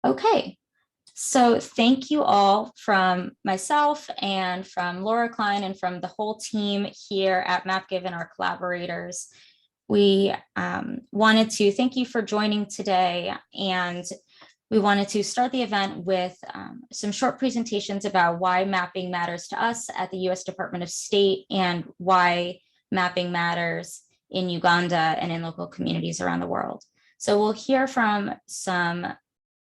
Okay, so thank you all from myself and from Laura Klein and from the whole team here at MapGive and our collaborators. We wanted to thank you for joining today, and we wanted to start the event with some short presentations about why mapping matters to us at the U.S. Department of State and why mapping matters in Uganda and in local communities around the world. So we'll hear from some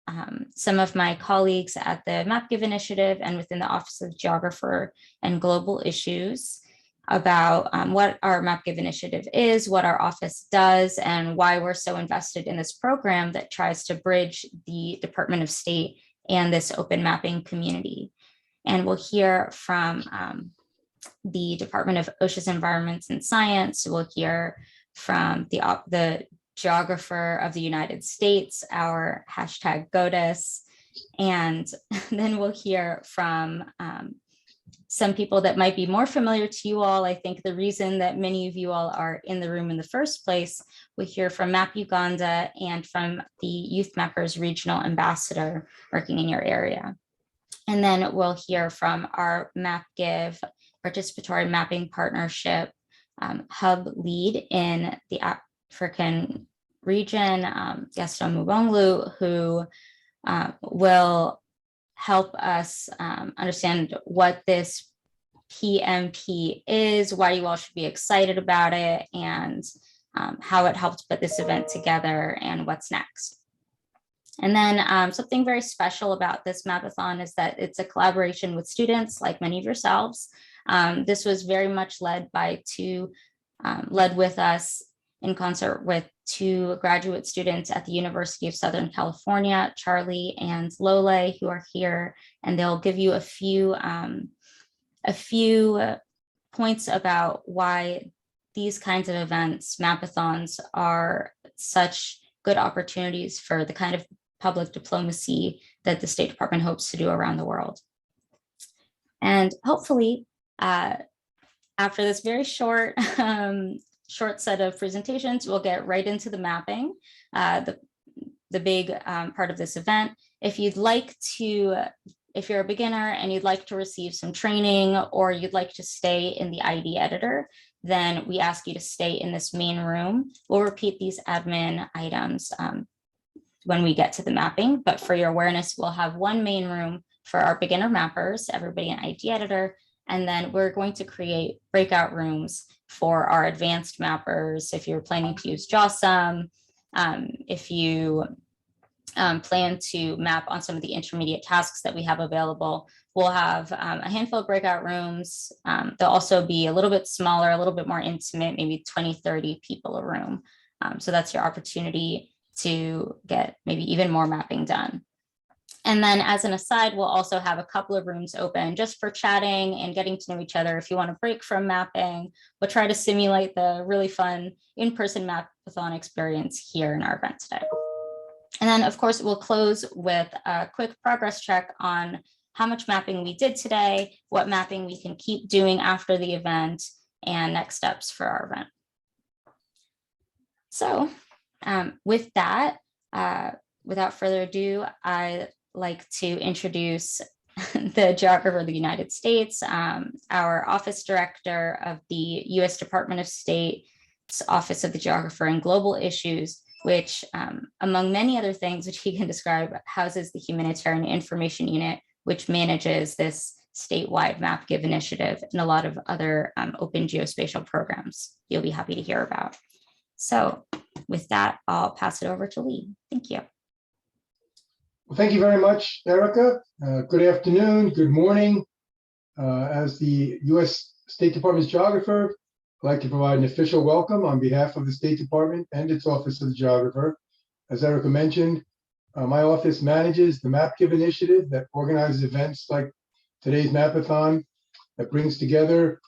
of my colleagues at the MapGive initiative and within the Office of Geographer and Global Issues about what our MapGive initiative is, what our office does, and why we're so invested in this program that tries to bridge the Department of State and this open mapping community. And we'll hear from the Department of Oceans, Environments, and Science. We'll hear from the Geographer of the United States, our hashtag GODIS, and then we'll hear from some people that might be more familiar to you all. I think the reason that many of you all are in the room in the first place, we hear from MapUganda and from the YouthMappers regional ambassador working in your area. And then we'll hear from our MapGive Participatory Mapping Partnership hub lead in the African region, Gaston Mubonglu, who will help us understand what this PMP is, why you all should be excited about it, and how it helped put this event together and what's next. And then something very special about this Mapathon is that it's a collaboration with students like many of yourselves. This was very much led with us in concert with two graduate students at the University of Southern California, Charlie and Lole, who are here, and they'll give you a few points about why these kinds of events, Mapathons, are such good opportunities for the kind of public diplomacy that the State Department hopes to do around the world. And hopefully, after this very short set of presentations, we'll get right into the mapping, the big part of this event. If you're a beginner and you'd like to receive some training, or you'd like to stay in the ID editor, then we ask you to stay in this main room. We'll repeat these admin items when we get to the mapping, but for your awareness, we'll have one main room for our beginner mappers, everybody in ID editor, and then we're going to create breakout rooms for our advanced mappers. If you're planning to use JAWSOM, if you plan to map on some of the intermediate tasks that we have available, we'll have a handful of breakout rooms. They'll also be a little bit smaller, a little bit more intimate, maybe 20, 30 people a room. So that's your opportunity to get maybe even more mapping done. And then as an aside, we'll also have a couple of rooms open just for chatting and getting to know each other. If you want to break from mapping, we'll try to simulate the really fun in-person Mapathon experience here in our event today. And then of course, we'll close with a quick progress check on how much mapping we did today, what mapping we can keep doing after the event, and next steps for our event. So with that, without further ado, I'd like to introduce the Geographer of the United States, our Office Director of the U.S. Department of State's Office of the Geographer and Global Issues, which, among many other things, which he can describe, houses the Humanitarian Information Unit, which manages this statewide MapGive initiative and a lot of other open geospatial programs you'll be happy to hear about. So with that, I'll pass it over to Lee. Thank you. Well, thank you very much, Erica. Good afternoon, good morning. As the U.S. State Department's geographer, I'd like to provide an official welcome on behalf of the State Department and its Office of the Geographer. As Erica mentioned, my office manages the MapGive initiative that organizes events like today's Mapathon, that brings together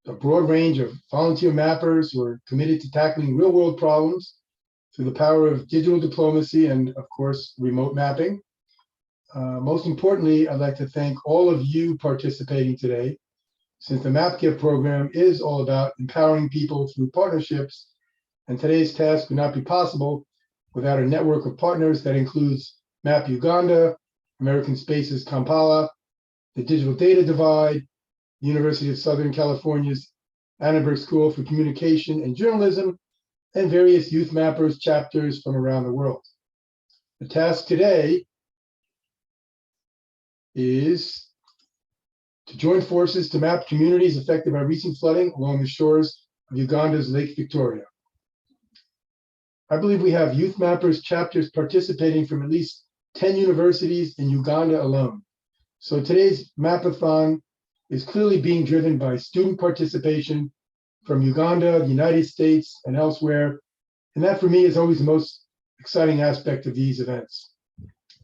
a broad range of volunteer mappers who are committed to tackling real-world problems through the power of digital diplomacy and, of course, remote mapping. Most importantly, I'd like to thank all of you participating today, since the MapGive program is all about empowering people through partnerships, and today's task would not be possible without a network of partners that includes MapUganda, American Space's Kampala, the Digital Data Divide, the University of Southern California's Annenberg School for Communication and Journalism, and various YouthMappers chapters from around the world. The task today is to join forces to map communities affected by recent flooding along the shores of Uganda's Lake Victoria. I believe we have YouthMappers chapters participating from at least 10 universities in Uganda alone. So today's Mapathon is clearly being driven by student participation from Uganda, the United States, and elsewhere. And that for me is always the most exciting aspect of these events.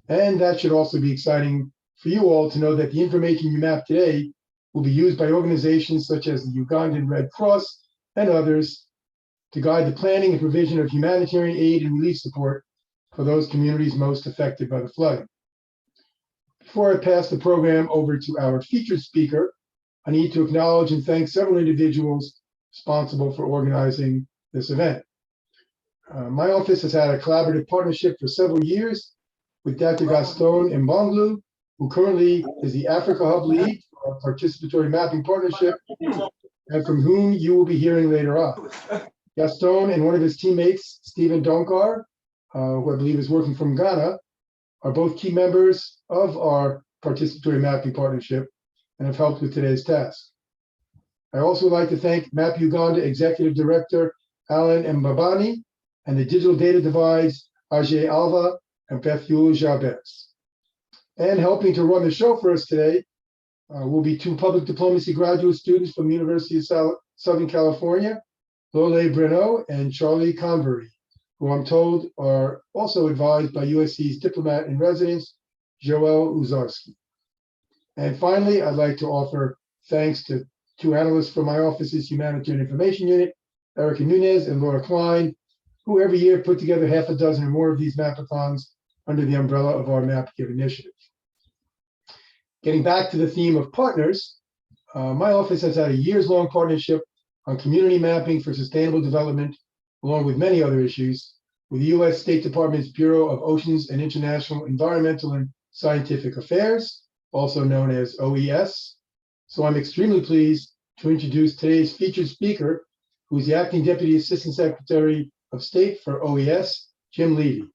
And that should also be exciting for you all to know that the information you map today will be used by organizations such as the Ugandan Red Cross and others to guide the planning and provision of humanitarian aid and relief support for those communities most affected by the flooding. Before I pass the program over to our featured speaker, I need to acknowledge and thank several individuals responsible for organizing this event. My office has had a collaborative partnership for several years with Dr. Gaston Mbonglu, who currently is the Africa Hub lead for our Participatory Mapping Partnership, and from whom you will be hearing later on. Gaston and one of his teammates, Stephen Donkar, who I believe is working from Ghana, are both key members of our Participatory Mapping Partnership and have helped with today's task. I also would like to thank MapUganda Executive Director Alan Mbabani and the Digital Data Divide's Ajay Alva and Bethul Jabez. And helping to run the show for us today will be two public diplomacy graduate students from the University of Southern California, Lole Breno and Charlie Convery, who I'm told are also advised by USC's diplomat in residence, Joel Uzarski. And finally, I'd like to offer thanks to two analysts from my office's Humanitarian Information Unit, Erica Nunez and Laura Klein, who every year put together half a dozen or more of these Mapathons under the umbrella of our MapGive initiative. Getting back to the theme of partners, my office has had a years-long partnership on community mapping for sustainable development, along with many other issues, with the U.S. State Department's Bureau of Oceans and International Environmental and Scientific Affairs, also known as OES. So I'm extremely pleased to introduce today's featured speaker, who is the Acting Deputy Assistant Secretary of State for OES, Jim Levy.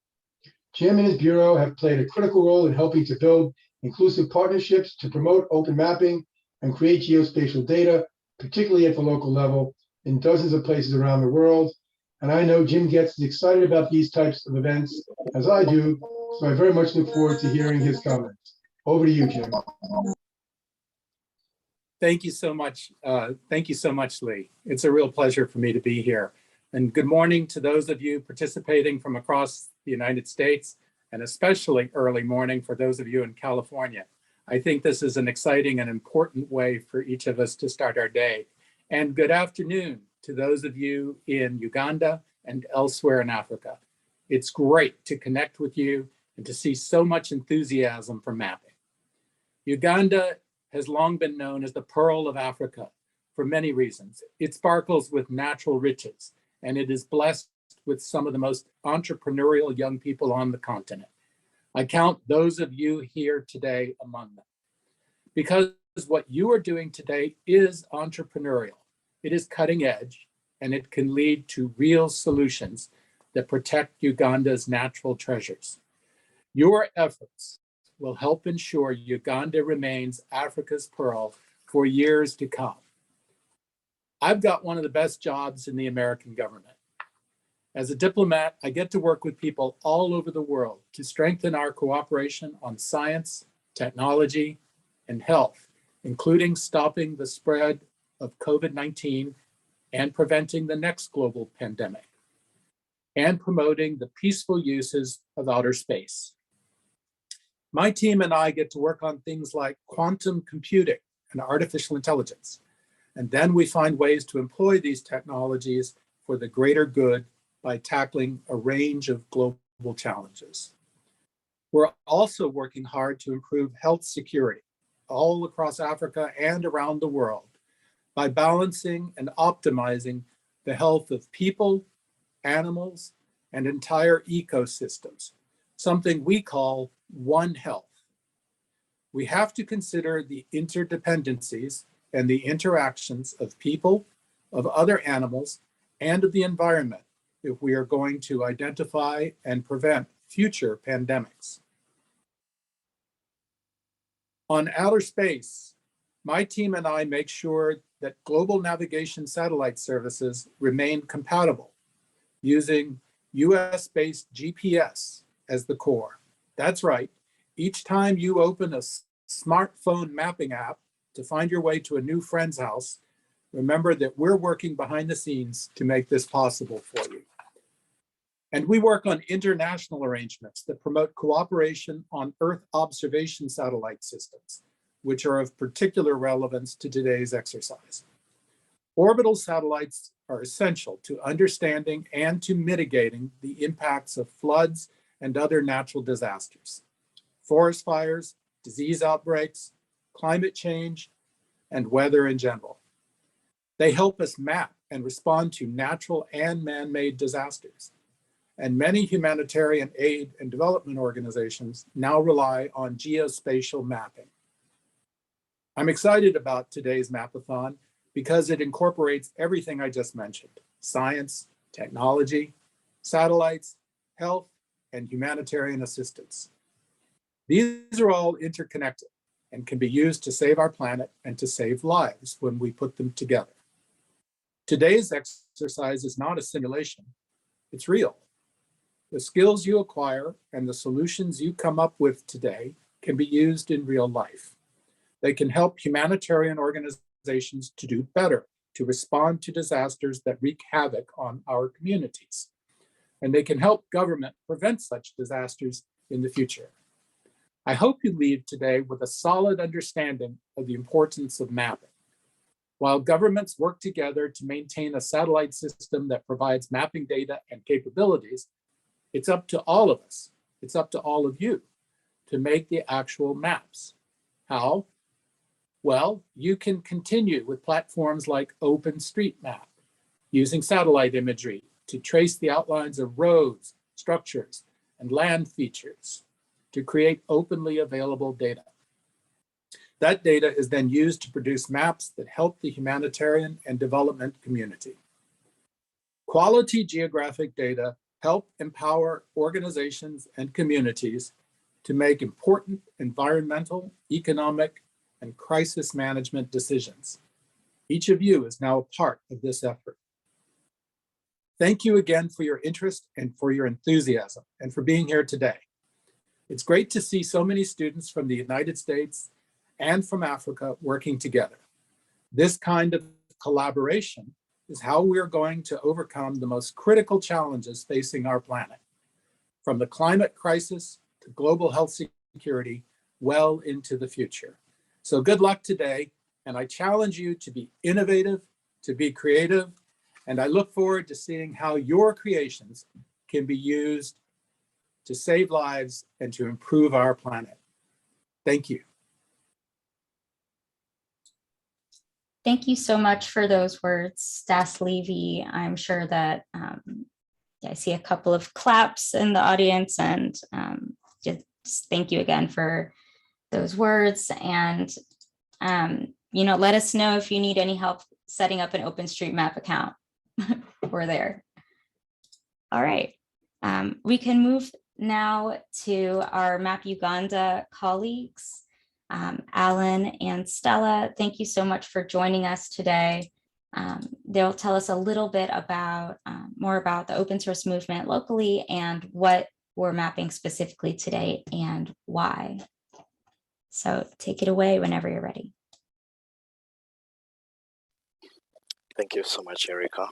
Jim and his bureau have played a critical role in helping to build inclusive partnerships to promote open mapping and create geospatial data, particularly at the local level, in dozens of places around the world. And I know Jim gets as excited about these types of events as I do, so I very much look forward to hearing his comments. Over to you, Jim. Thank you so much. Thank you so much, Lee. It's a real pleasure for me to be here. And good morning to those of you participating from across the United States, and especially early morning for those of you in California. I think this is an exciting and important way for each of us to start our day. And good afternoon to those of you in Uganda and elsewhere in Africa. It's great to connect with you and to see so much enthusiasm for mapping. Uganda has long been known as the Pearl of Africa for many reasons. It sparkles with natural riches, and it is blessed with some of the most entrepreneurial young people on the continent. I count those of you here today among them, because what you are doing today is entrepreneurial. It is cutting edge, and it can lead to real solutions that protect Uganda's natural treasures. Your efforts will help ensure Uganda remains Africa's pearl for years to come. I've got one of the best jobs in the American government. As a diplomat, I get to work with people all over the world to strengthen our cooperation on science, technology, and health, including stopping the spread of COVID-19 and preventing the next global pandemic, and promoting the peaceful uses of outer space. My team and I get to work on things like quantum computing and artificial intelligence. And then we find ways to employ these technologies for the greater good by tackling a range of global challenges. We're also working hard to improve health security all across Africa and around the world by balancing and optimizing the health of people, animals, and entire ecosystems, something we call One Health. We have to consider the interdependencies and the interactions of people, of other animals, and of the environment if we are going to identify and prevent future pandemics. On outer space, my team and I make sure that global navigation satellite services remain compatible using US-based GPS as the core. That's right. Each time you open a smartphone mapping app to find your way to a new friend's house, remember that we're working behind the scenes to make this possible for you. And we work on international arrangements that promote cooperation on Earth observation satellite systems, which are of particular relevance to today's exercise. Orbital satellites are essential to understanding and to mitigating the impacts of floods and other natural disasters, forest fires, disease outbreaks, climate change, and weather in general. They help us map and respond to natural and man-made disasters. And many humanitarian aid and development organizations now rely on geospatial mapping. I'm excited about today's Mapathon because it incorporates everything I just mentioned: science, technology, satellites, health, and humanitarian assistance. These are all interconnected and can be used to save our planet and to save lives when we put them together. Today's exercise is not a simulation, it's real. The skills you acquire and the solutions you come up with today can be used in real life. They can help humanitarian organizations to do better, to respond to disasters that wreak havoc on our communities. And they can help government prevent such disasters in the future. I hope you leave today with a solid understanding of the importance of mapping. While governments work together to maintain a satellite system that provides mapping data and capabilities, it's up to all of us, it's up to all of you to make the actual maps. How? Well, you can continue with platforms like OpenStreetMap, using satellite imagery to trace the outlines of roads, structures, and land features to create openly available data. That data is then used to produce maps that help the humanitarian and development community. Quality geographic data help empower organizations and communities to make important environmental, economic, and crisis management decisions. Each of you is now a part of this effort. Thank you again for your interest and for your enthusiasm and for being here today. It's great to see so many students from the United States and from Africa working together. This kind of collaboration is how we're going to overcome the most critical challenges facing our planet, from the climate crisis to global health security, well into the future. So good luck today, and I challenge you to be innovative, to be creative, and I look forward to seeing how your creations can be used to save lives and to improve our planet. Thank you. Thank you so much for those words, Stas Levy. I'm sure that I see a couple of claps in the audience, and just thank you again for those words. And let us know if you need any help setting up an OpenStreetMap account. We're there. All right, we can move now to our MapUganda colleagues. Alan and Stella, thank you so much for joining us today. They'll tell us a little bit about more about the open source movement locally and what we're mapping specifically today and why. So take it away whenever you're ready. Thank you so much, Erica.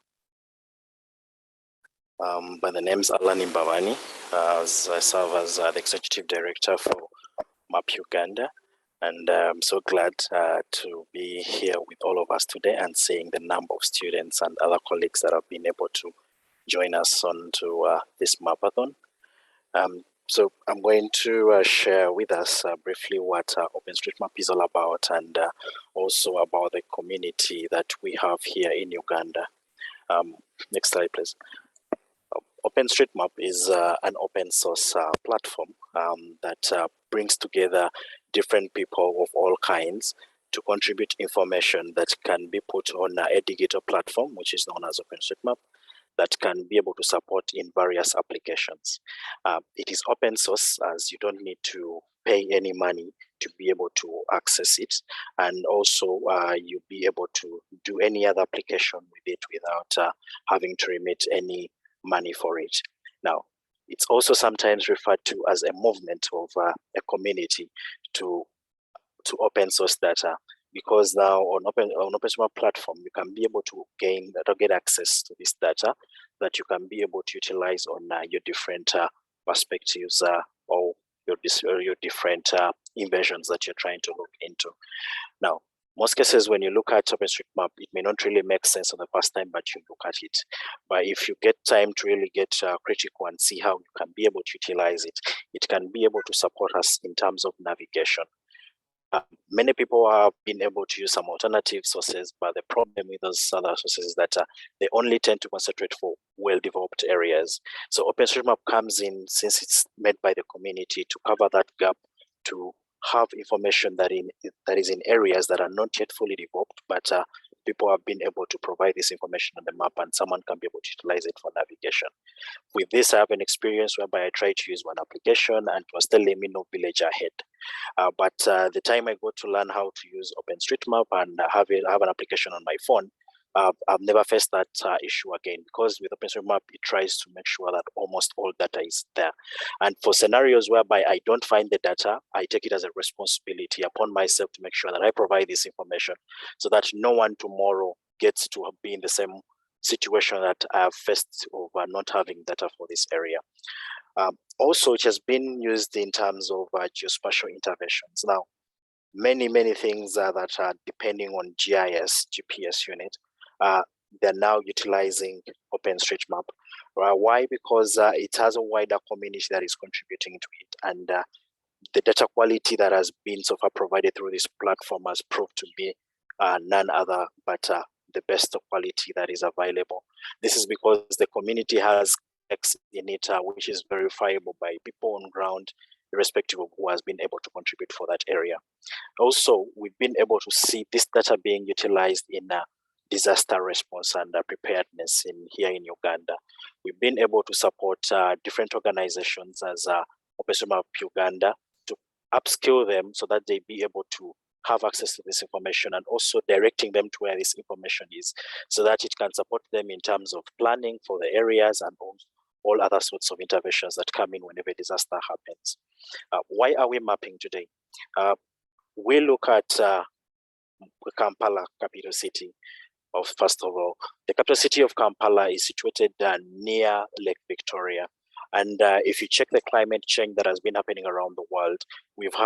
By the name's Alan Mbavani. I serve as the Executive Director for MapUganda. And I'm so glad to be here with all of us today and seeing the number of students and other colleagues that have been able to join us on to this Mapathon. So I'm going to share with us briefly what OpenStreetMap is all about, and also about the community that we have here in Uganda. Next slide, please. OpenStreetMap is an open source platform that brings together different people of all kinds to contribute information that can be put on a digital platform, which is known as OpenStreetMap, that can be able to support in various applications. It is open source, as you don't need to pay any money to be able to access it, and also you'll be able to do any other application with it without having to remit any money for it. Now, it's also sometimes referred to as a movement of a community to open source data, because now on OpenStreetMap platform, you can be able to get access to this data that you can be able to utilize on your different perspectives or your different inventions that you're trying to look into. Now, most cases when you look at OpenStreetMap, it may not really make sense on the first time, but you look at it. But if you get time to really get critical and see how you can be able to utilize it, it can be able to support us in terms of navigation. Many people have been able to use some alternative sources, but the problem with those other sources is that they only tend to concentrate for well-developed areas. So OpenStreetMap comes in, since it's made by the community, to cover that gap, to have information that is in areas that are not yet fully developed, but people have been able to provide this information on the map, and someone can be able to utilize it for navigation. With this, I have an experience whereby I tried to use one application and it was telling me no village ahead. But the time I got to learn how to use OpenStreetMap and have an application on my phone, I've never faced that issue again, because with OpenStreetMap, it tries to make sure that almost all data is there. And for scenarios whereby I don't find the data, I take it as a responsibility upon myself to make sure that I provide this information so that no one tomorrow gets to be in the same situation that I have faced of not having data for this area. Also, it has been used in terms of geospatial interventions. Now, many things that are depending on GPS unit, they're now utilizing OpenStreetMap. Why? Because it has a wider community that is contributing to it, and the data quality that has been so far provided through this platform has proved to be none other but the best quality that is available. This is because the community has X in it, which is verifiable by people on ground, irrespective of who has been able to contribute for that area. Also, we've been able to see this data being utilized in disaster response and preparedness here in Uganda. We've been able to support different organizations as OpenStreetMap Uganda to upskill them so that they be able to have access to this information, and also directing them to where this information is so that it can support them in terms of planning for the areas and all other sorts of interventions that come in whenever a disaster happens. Why are we mapping today? We look at Kampala, capital city. First of all, the capital city of Kampala is situated near Lake Victoria. And if you check the climate change that has been happening around the world, we've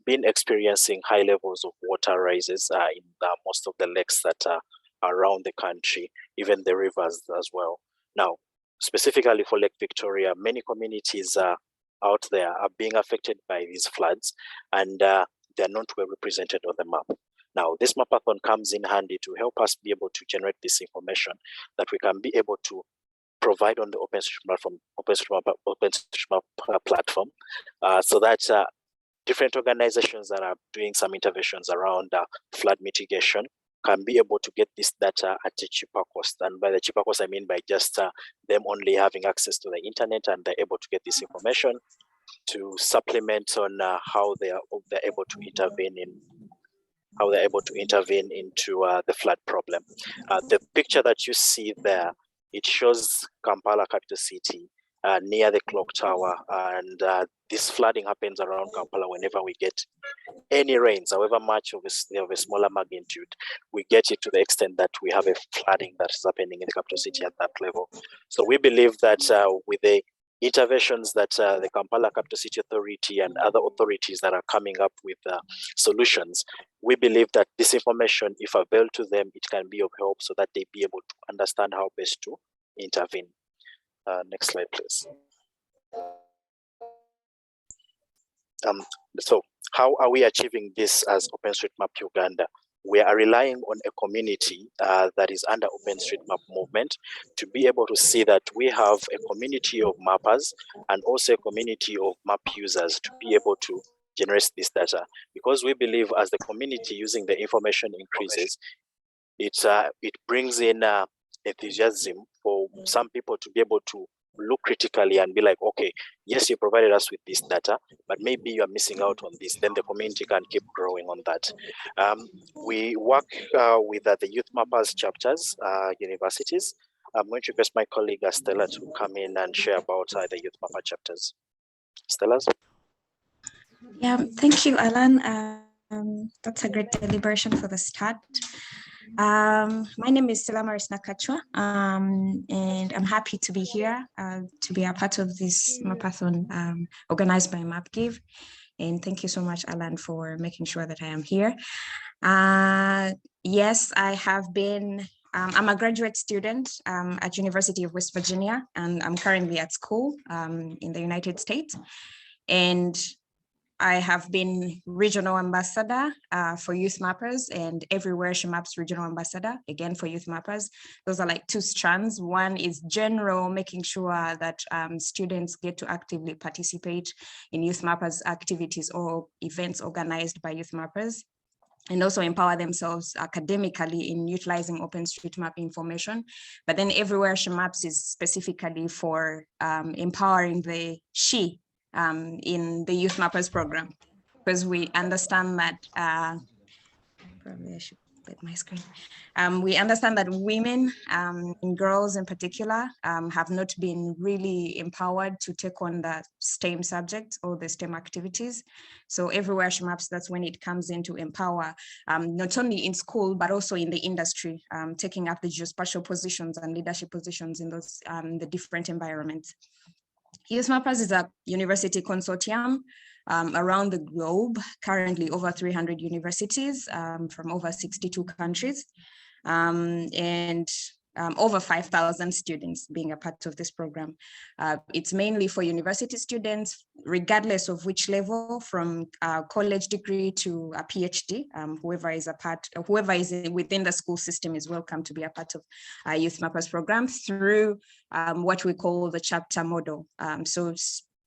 been experiencing high levels of water rises in most of the lakes that are around the country, even the rivers as well. Now, specifically for Lake Victoria, many communities out there are being affected by these floods, and they're not well represented on the map. Now, this Mapathon comes in handy to help us be able to generate this information that we can be able to provide on the OpenStreetMap platform, so that different organizations that are doing some interventions around flood mitigation can be able to get this data at a cheaper cost. And by the cheaper cost, I mean by just them only having access to the internet, and they're able to get this information to supplement on how they're able to intervene into the flood problem. The picture that you see there, it shows Kampala, capital city, near the clock tower, and this flooding happens around Kampala whenever we get any rains, however much of a smaller magnitude. We get it to the extent that we have a flooding that is happening in the capital city at that level. So we believe that with the interventions that the Kampala Capital City Authority and other authorities that are coming up with solutions, we believe that this information, if availed to them, it can be of help so that they be able to understand how best to intervene. Next slide, please. So how are we achieving this as OpenStreetMap Uganda? we are relying on a community that is under OpenStreetMap movement to be able to see that we have a community of mappers and also a community of map users to be able to generate this data. Because we believe as the community using the information increases, it brings in enthusiasm for some people to be able to look critically and be like, okay, yes, you provided us with this data, but maybe you are missing out on this. Then the community can keep growing on that. We work with the YouthMappers chapters, universities. I'm going to request my colleague Stella to come in and share about the YouthMapper chapters. Stella? Yeah, thank you, Alan. That's a great deliberation for the start. My name is Stella Maris Nakachwa, and I'm happy to be here to be a part of this Mapathon organized by MapGive. And thank you so much, Alan, for making sure that I am here. Yes, I have been, I'm a graduate student at University of West Virginia, and I'm currently at school in the United States. And I have been regional ambassador for YouthMappers, and everywhere she maps regional ambassador, again for YouthMappers. Those are like two strands. One is general, making sure that students get to actively participate in YouthMappers activities or events organized by YouthMappers, and also empower themselves academically in utilizing OpenStreetMap information. But then everywhere she maps is specifically for empowering the she in the YouthMappers program, because we understand that, probably I should let my screen. We understand that women and girls in particular have not been really empowered to take on the STEM subjects or the STEM activities. So everywhere she maps, that's when it comes in to empower, not only in school, but also in the industry, taking up the geospatial positions and leadership positions in those the different environments. YouthMappers is a university consortium around the globe, currently over 300 universities from over 62 countries, and over 5,000 students being a part of this program. It's mainly for university students, regardless of which level, from a college degree to a PhD. Whoever is within the school system is welcome to be a part of YouthMappers program through what we call the chapter model. So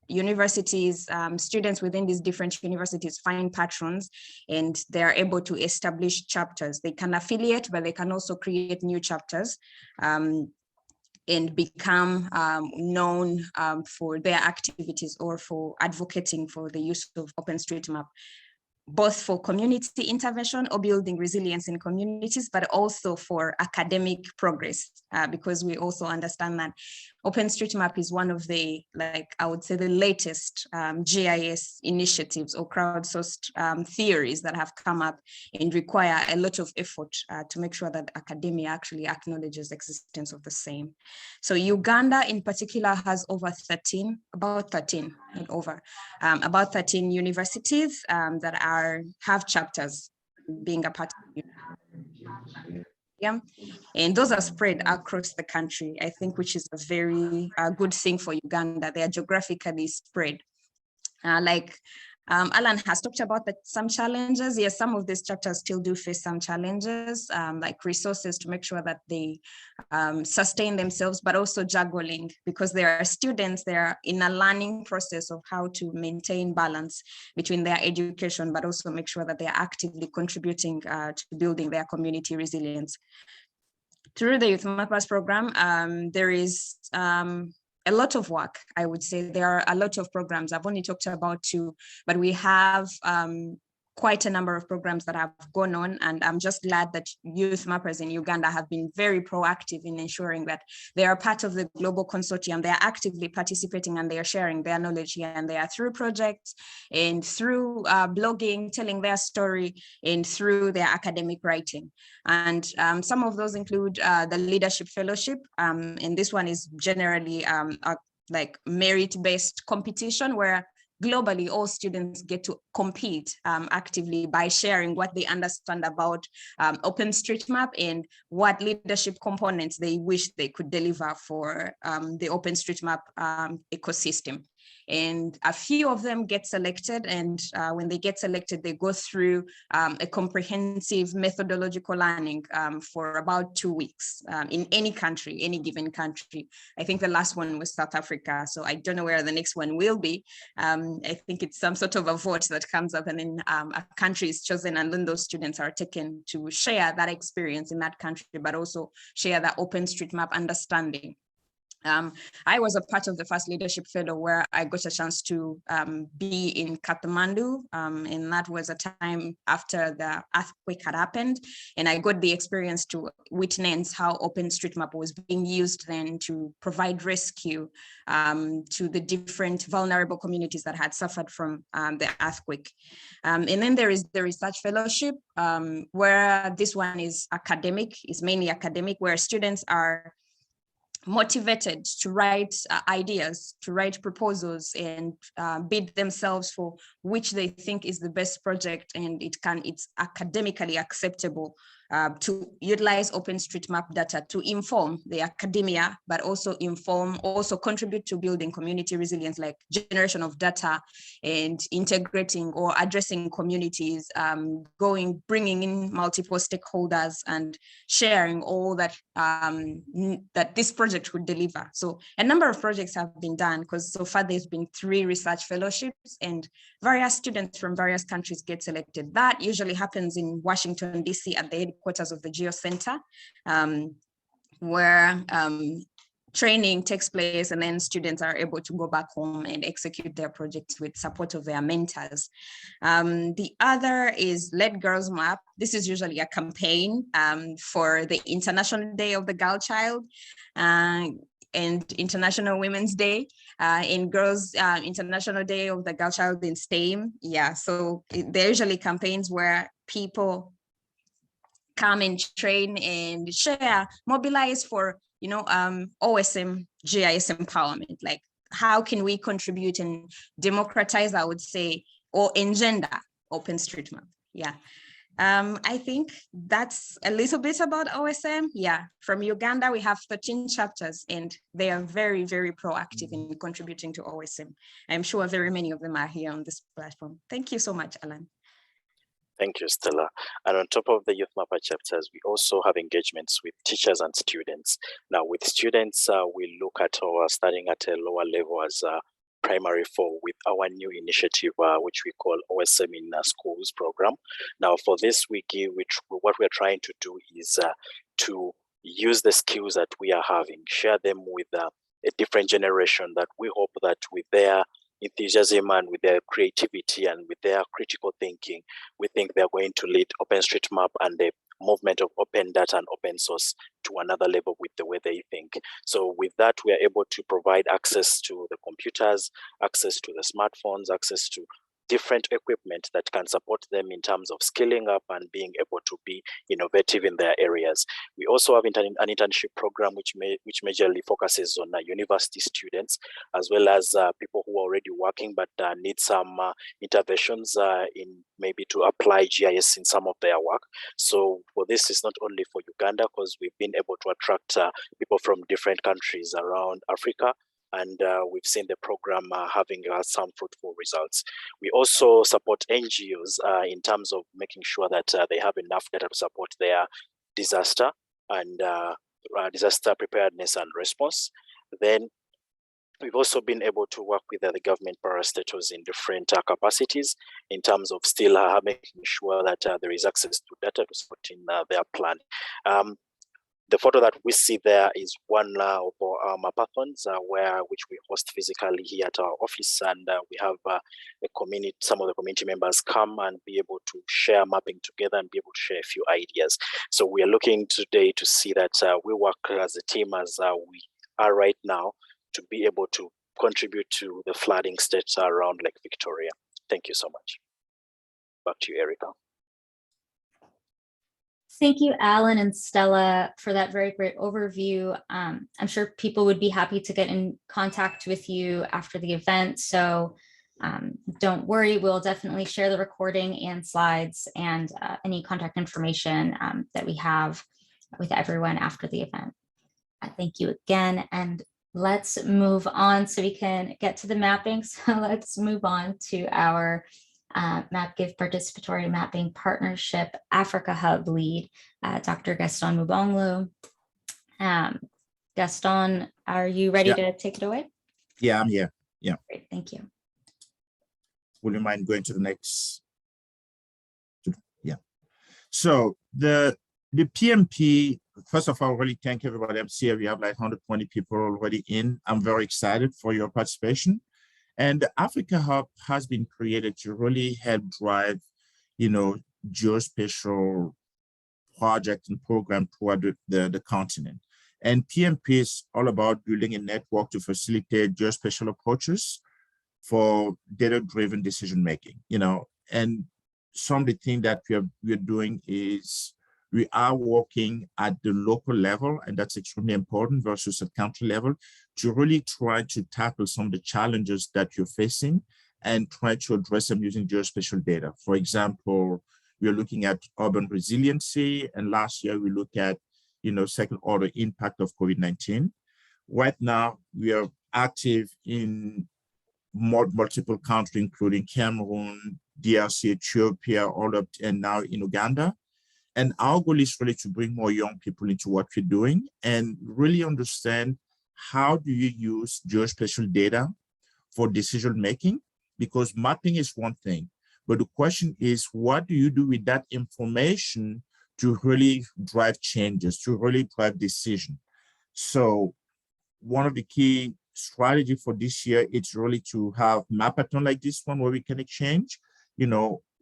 universities, students within these different universities find patrons, and they're able to establish chapters. They can affiliate, but they can also create new chapters and become known for their activities or for advocating for the use of OpenStreetMap, both for community intervention or building resilience in communities, but also for academic progress, because we also understand that OpenStreetMap is one of the, I would say, the latest GIS initiatives or crowdsourced theories that have come up and require a lot of effort to make sure that academia actually acknowledges the existence of the same. So Uganda in particular has over 13, about 13, not over, about 13 universities that have chapters being a part of it. Yeah, and those are spread across the country, I think, which is a very good thing for Uganda. They are geographically spread. Alan has talked about some challenges. Yes, some of these chapters still do face some challenges, like resources to make sure that they sustain themselves, but also juggling, because there are students, they're in a learning process of how to maintain balance between their education, but also make sure that they're actively contributing to building their community resilience. Through the YouthMappers program, there is a lot of work, I would say. There are a lot of programs. I've only talked about 2, but we have quite a number of programs that have gone on, and I'm just glad that YouthMappers in Uganda have been very proactive in ensuring that they are part of the global consortium. They are actively participating and they are sharing their knowledge here, and they are through projects and through blogging, telling their story, and through their academic writing. And some of those include the Leadership Fellowship, and this one is generally a merit-based competition where globally all students get to compete actively by sharing what they understand about OpenStreetMap and what leadership components they wish they could deliver for the OpenStreetMap ecosystem. And a few of them get selected, and when they get selected, they go through a comprehensive methodological learning for about 2 weeks in any country, any given country. I think the last one was South Africa, so I don't know where the next one will be. I think it's some sort of a vote that comes up, and then a country is chosen, and then those students are taken to share that experience in that country, but also share that OpenStreetMap understanding. I was a part of the first leadership fellow where I got a chance to be in Kathmandu, and that was a time after the earthquake had happened, and I got the experience to witness how OpenStreetMap was being used then to provide rescue to the different vulnerable communities that had suffered from the earthquake. And then there is the research fellowship, where this one is academic, is mainly academic, where students are motivated to write ideas, to write proposals, and bid themselves for which they think is the best project, and it's academically acceptable to utilize OpenStreetMap data to inform the academia, but also contribute to building community resilience, like generation of data and integrating or addressing communities, bringing in multiple stakeholders and sharing all that that this project would deliver. So a number of projects have been done, because so far there's been 3 research fellowships, and various students from various countries get selected. That usually happens in Washington, DC at the headquarters of the Geo Center, where training takes place, and then students are able to go back home and execute their projects with support of their mentors. The other is Let Girls Map. This is usually a campaign for the International Day of the Girl Child and International Women's Day, in Girls International Day of the Girl Child in STEAM. Yeah, so they're usually campaigns where people come and train and share, mobilize for, OSM GIS empowerment. Like, how can we contribute and democratize, I would say, or engender OpenStreetMap? Yeah. I think that's a little bit about OSM. Yeah, from Uganda, we have 13 chapters, and they are very, very proactive in contributing to OSM. I'm sure very many of them are here on this platform. Thank you so much, Alan. Thank you, Stella. And on top of the YouthMapper chapters, we also have engagements with teachers and students. Now, with students, we look at starting at a lower level as primary 4 with our new initiative, which we call OSM in Schools program. Now, for this wiki, what we're trying to do is to use the skills that we are having, share them with a different generation that we hope that with their enthusiasm and with their creativity and with their critical thinking, we think they're going to lead OpenStreetMap and the movement of open data and open source to another level with the way they think. So with that, we are able to provide access to the computers, access to the smartphones, access to different equipment that can support them in terms of scaling up and being able to be innovative in their areas. We also have an internship program which majorly focuses on university students, as well as people who are already working but need some interventions in maybe to apply GIS in some of their work. So for this is not only for Uganda, because we've been able to attract people from different countries around Africa, and we've seen the program having some fruitful results. We also support NGOs in terms of making sure that they have enough data to support their disaster and disaster preparedness and response. Then we've also been able to work with the government parastatals in different capacities in terms of still making sure that there is access to data to support in their plan. The photo that we see there is one of our Mapathons, which we host physically here at our office, and we have some of the community members come and be able to share mapping together and be able to share a few ideas. So we are looking today to see that we work as a team as we are right now to be able to contribute to the flooding states around Lake Victoria. Thank you so much. Back to you, Erica. Thank you, Alan and Stella, for that very great overview. I'm sure people would be happy to get in contact with you after the event. So don't worry, we'll definitely share the recording and slides and any contact information that we have with everyone after the event. Thank you again. And let's move on so we can get to the mapping. So let's move on to our MapGive Participatory Mapping Partnership Africa Hub lead, Dr. Gaston Mubonglu. Gaston, are you ready to take it away? Yeah, I'm here. Yeah. Great, thank you. Would you mind going to the next? Yeah. So the PMP, first of all, really thank everybody. I'm here. We have like 120 people already in. I'm very excited for your participation. And the Africa Hub has been created to really help drive, geospatial project and program toward the continent. And PMP is all about building a network to facilitate geospatial approaches for data-driven decision-making, and some of the things that we're doing is we are working at the local level, and that's extremely important versus at country level, to really try to tackle some of the challenges that you're facing and try to address them using geospatial data. For example, we're looking at urban resiliency, and last year we looked at, second order impact of COVID-19. Right now, we are active in multiple countries, including Cameroon, DRC, Ethiopia, all up, and now in Uganda. And our goal is really to bring more young people into what we're doing and really understand how do you use geospatial data for decision making, because mapping is one thing, but the question is, what do you do with that information to really drive changes, to really drive decision? So one of the key strategy for this year, it's really to have Mapathon like this one where we can exchange,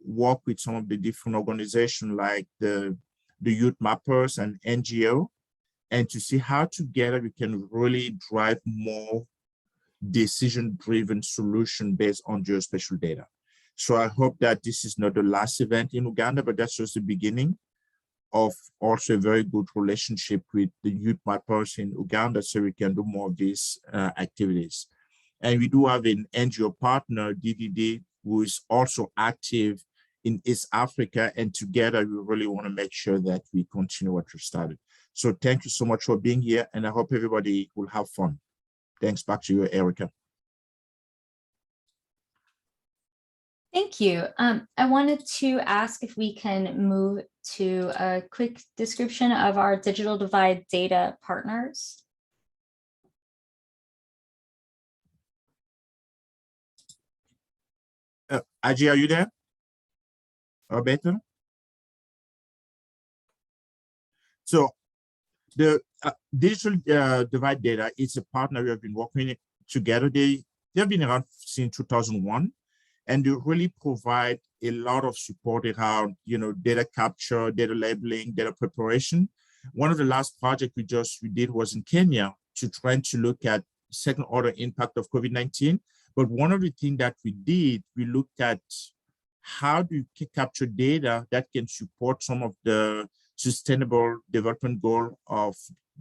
work with some of the different organizations like the YouthMappers and NGO, and to see how together we can really drive more decision-driven solution based on geospatial data. So I hope that this is not the last event in Uganda, but that's just the beginning of also a very good relationship with the YouthMappers in Uganda, so we can do more of these activities. And we do have an NGO partner, DDD, who is also active in East Africa, and together we really want to make sure that we continue what we started. So thank you so much for being here, and I hope everybody will have fun. Thanks. Back to you, Erica. Thank you. I wanted to ask if we can move to a quick description of our digital divide data partners. Aji, are you there? Or better? So the digital divide data is a partner we have been working together. They've been around since 2001. And they really provide a lot of support around, data capture, data labeling, data preparation. One of the last projects we did was in Kenya to try to look at second order impact of COVID-19. But one of the things that we did, we looked at how do you capture data that can support some of the sustainable development goal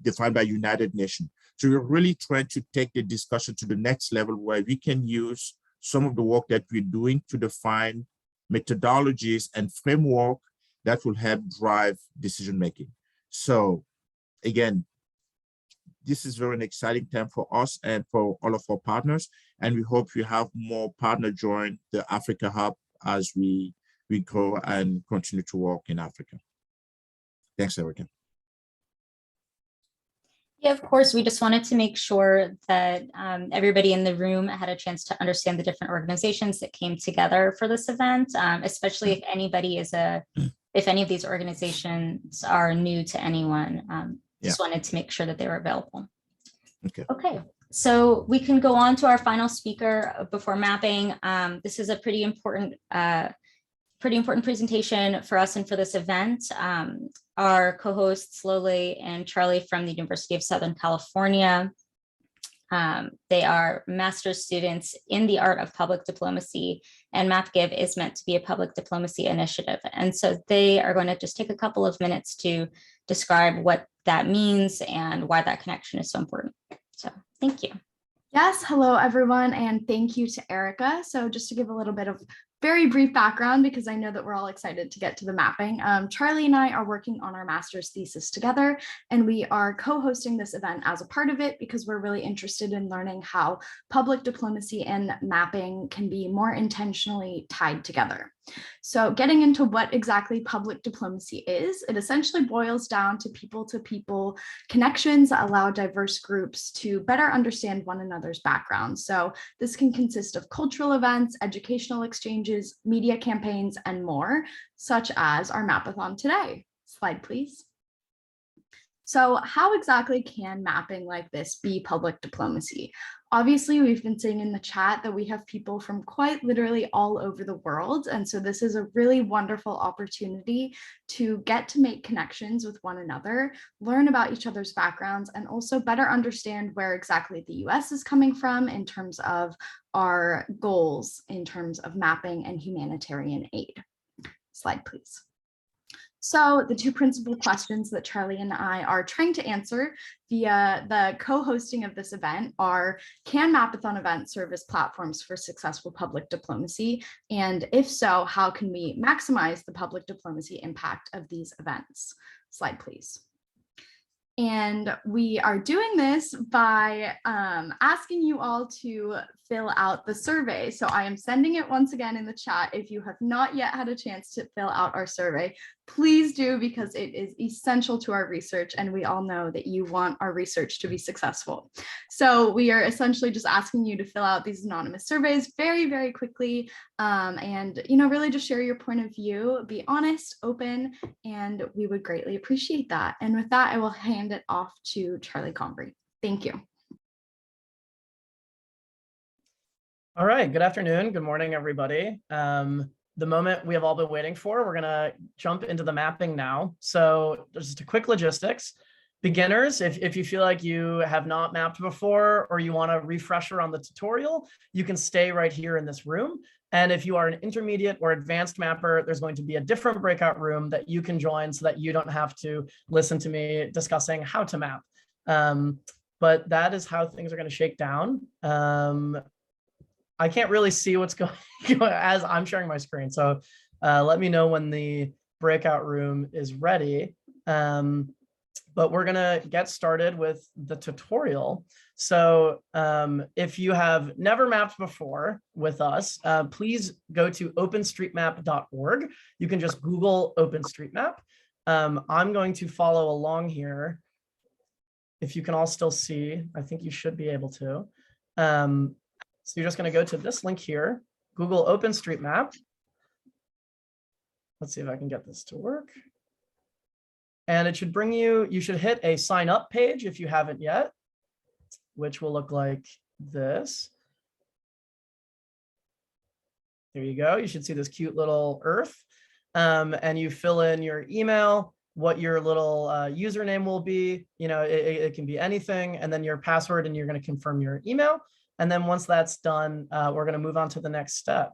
defined by United Nations. So we're really trying to take the discussion to the next level where we can use some of the work that we're doing to define methodologies and framework that will help drive decision-making. So again, this is very exciting time for us and for all of our partners. And we hope we have more partners join the Africa Hub as we grow and continue to work in Africa. Thanks, Erica. Yeah, of course, we just wanted to make sure that everybody in the room had a chance to understand the different organizations that came together for this event, especially if if any of these organizations are new to anyone. Just wanted to make sure that they were available. Okay, so we can go on to our final speaker before mapping. This is a pretty important presentation for us and for this event. Our co-hosts Lole and Charlie from the University of Southern California. They are master's students in the art of public diplomacy, and MapGive is meant to be a public diplomacy initiative. And so they are going to just take a couple of minutes to describe what that means and why that connection is so important. So thank you. Yes, hello everyone, and thank you to Erica. So just to give a little bit of very brief background, because I know that we're all excited to get to the mapping. Charlie and I are working on our master's thesis together, and we are co-hosting this event as a part of it because we're really interested in learning how public diplomacy and mapping can be more intentionally tied together. So getting into what exactly public diplomacy is, it essentially boils down to people connections that allow diverse groups to better understand one another's backgrounds. So this can consist of cultural events, educational exchanges, media campaigns, and more, such as our Mapathon today. Slide, please. So how exactly can mapping like this be public diplomacy? Obviously, we've been seeing in the chat that we have people from quite literally all over the world. And so this is a really wonderful opportunity to get to make connections with one another, learn about each other's backgrounds, and also better understand where exactly the US is coming from in terms of our goals in terms of mapping and humanitarian aid. Slide, please. So the two principal questions that Charlie and I are trying to answer via the co-hosting of this event are, can Mapathon events serve as platforms for successful public diplomacy? And if so, how can we maximize the public diplomacy impact of these events? Slide, please. And we are doing this by asking you all to fill out the survey. So I am sending it once again in the chat. If you have not yet had a chance to fill out our survey, please do, because it is essential to our research, and we all know that you want our research to be successful. So we are essentially just asking you to fill out these anonymous surveys very, very quickly, and really just share your point of view, be honest, open, and we would greatly appreciate that. And with that, I will hand it off to Charlie Combry. Thank you. All right, good afternoon, good morning, everybody. The moment we have all been waiting for, we're gonna jump into the mapping now. So just a quick logistics. Beginners, if you feel like you have not mapped before or you want a refresher on the tutorial, you can stay right here in this room. And if you are an intermediate or advanced mapper, there's going to be a different breakout room that you can join so that you don't have to listen to me discussing how to map. But that is how things are going to shake down. I can't really see what's going on as I'm sharing my screen. So let me know when the breakout room is ready. But we're gonna get started with the tutorial. So if you have never mapped before with us, please go to openstreetmap.org. You can just Google OpenStreetMap. I'm going to follow along here. If you can all still see, I think you should be able to. So you're just going to go to this link here, Google OpenStreetMap. Let's see if I can get this to work. And it should bring you, you should hit a sign up page if you haven't yet, which will look like this. There you go. You should see this cute little earth. And you fill in your email, what your little username will be. It can be anything, and then your password, and you're going to confirm your email. And then once that's done, we're going to move on to the next step.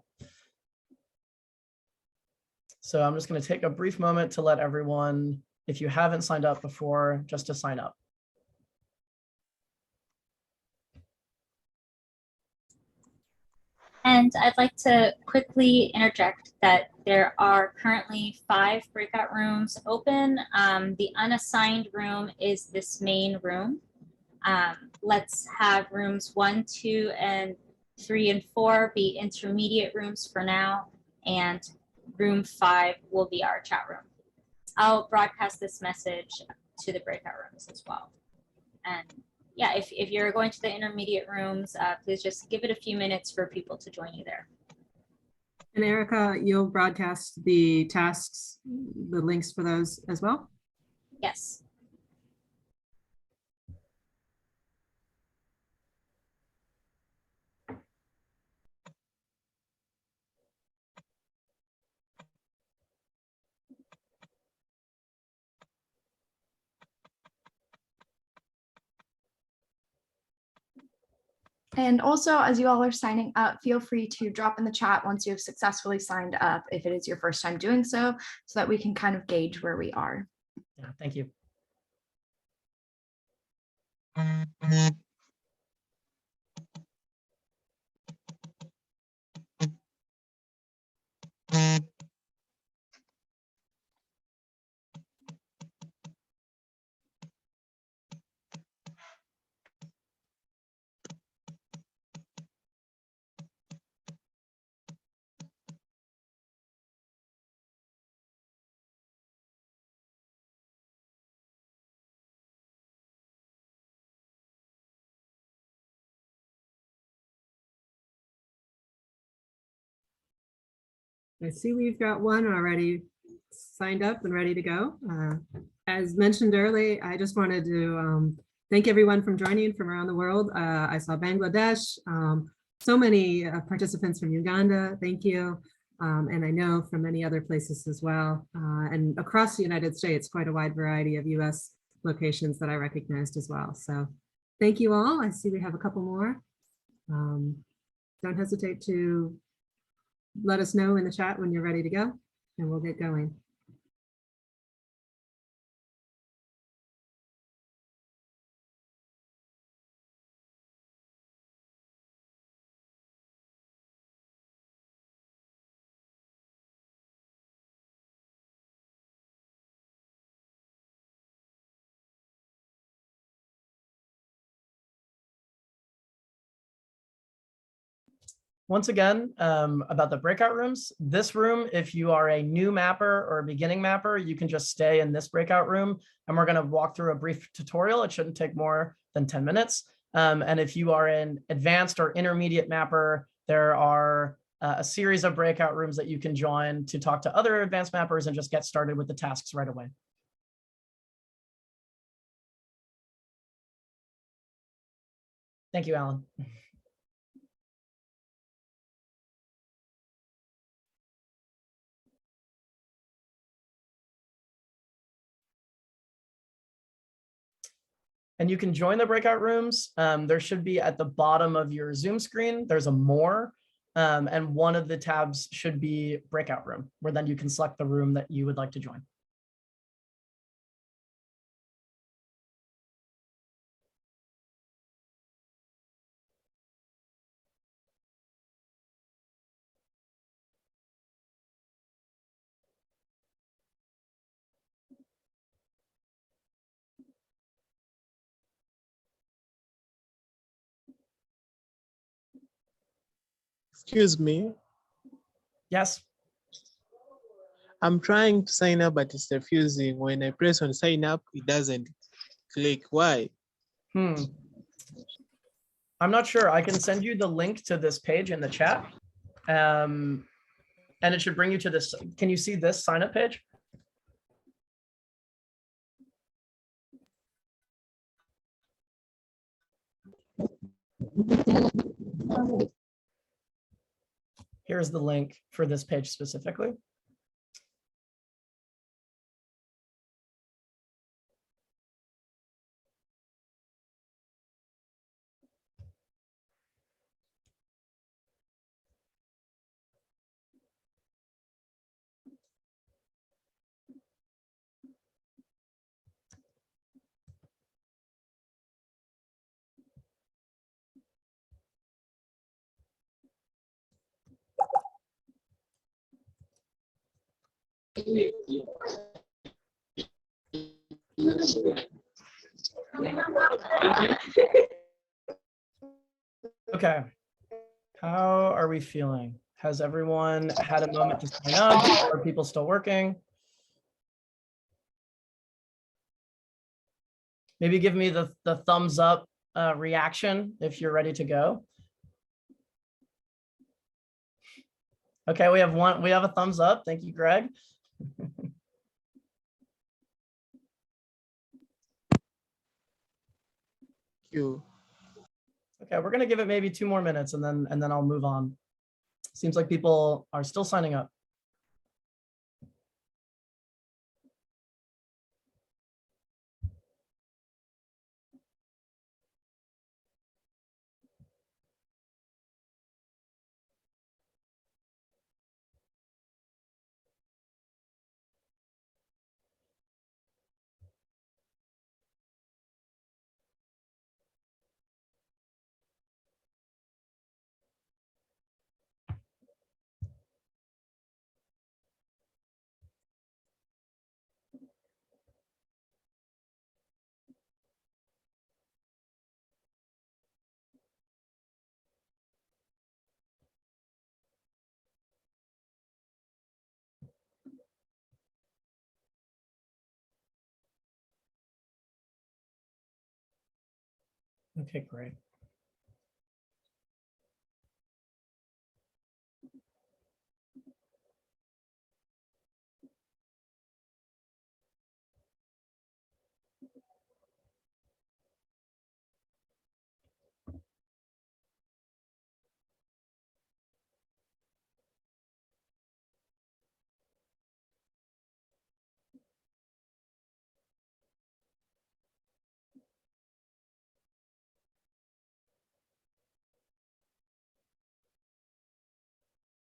So I'm just going to take a brief moment to let everyone, if you haven't signed up before, just to sign up. And I'd like to quickly interject that there are currently 5 breakout rooms open. The unassigned room is this main room. Let's have rooms 1, 2, and 3, and 4 be intermediate rooms for now, and room 5 will be our chat room. I'll broadcast this message to the breakout rooms as well. And yeah, if you're going to the intermediate rooms, please just give it a few minutes for people to join you there. And Erica, you'll broadcast the tasks, the links for those as well? Yes. And also, as you all are signing up, feel free to drop in the chat once you have successfully signed up, if it is your first time doing so that we can kind of gauge where we are. Yeah, thank you. I see we've got one already signed up and ready to go. As mentioned earlier, I just wanted to thank everyone from joining from around the world. I saw Bangladesh, so many participants from Uganda, thank you. And I know from many other places as well. And across the United States, quite a wide variety of US locations that I recognized as well. So thank you all. I see we have a couple more. Don't hesitate to let us know in the chat when you're ready to go, and we'll get going. Once again, about the breakout rooms, this room, if you are a new mapper or a beginning mapper, you can just stay in this breakout room, and we're going to walk through a brief tutorial. It shouldn't take more than 10 minutes. And if you are an advanced or intermediate mapper, there are a series of breakout rooms that you can join to talk to other advanced mappers and just get started with the tasks right away. Thank you, Alan. And you can join the breakout rooms. There should be at the bottom of your Zoom screen, there's a more, and one of the tabs should be breakout room, where then you can select the room that you would like to join. Excuse me, Yes. I'm trying to sign up, but it's refusing. When I press on sign up, it doesn't click. Why? I'm not sure. I can send you the link to this page in the chat. And it should bring you to this. Can you see this sign up page? Here's the link for this page specifically. Okay. How are we feeling? Has everyone had a moment to sign up? Are people still working? Maybe give me the thumbs up reaction if you're ready to go. Okay, we have a thumbs up. Thank you, Greg. You. Okay, we're gonna give it maybe 2 more minutes and then I'll move on. Seems like people are still signing up. Okay, great.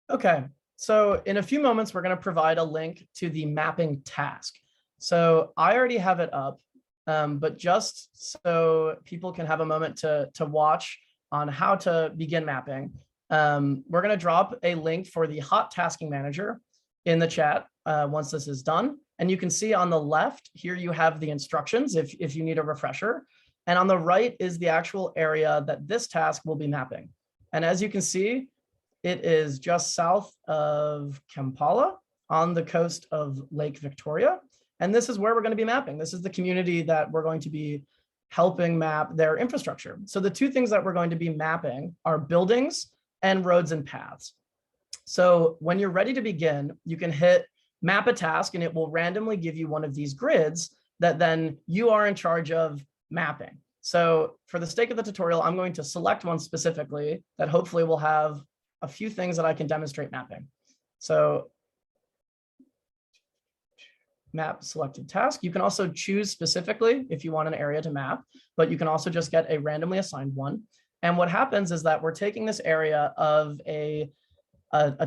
Okay, so in a few moments, we're going to provide a link to the mapping task. So I already have it up, but just so people can have a moment to watch on how to begin mapping, we're going to drop a link for the hot tasking manager in the chat once this is done. And you can see on the left here, you have the instructions if you need a refresher. And on the right is the actual area that this task will be mapping. And as you can see, it is just south of Kampala on the coast of Lake Victoria. And this is where we're going to be mapping. This is the community that we're going to be helping map their infrastructure. So the two things that we're going to be mapping are buildings and roads and paths. So when you're ready to begin, you can hit map a task and it will randomly give you one of these grids that then you are in charge of mapping. So for the sake of the tutorial, I'm going to select one specifically that hopefully will have a few things that I can demonstrate mapping. So map selected task. You can also choose specifically if you want an area to map, but you can also just get a randomly assigned one. And what happens is that we're taking this area of a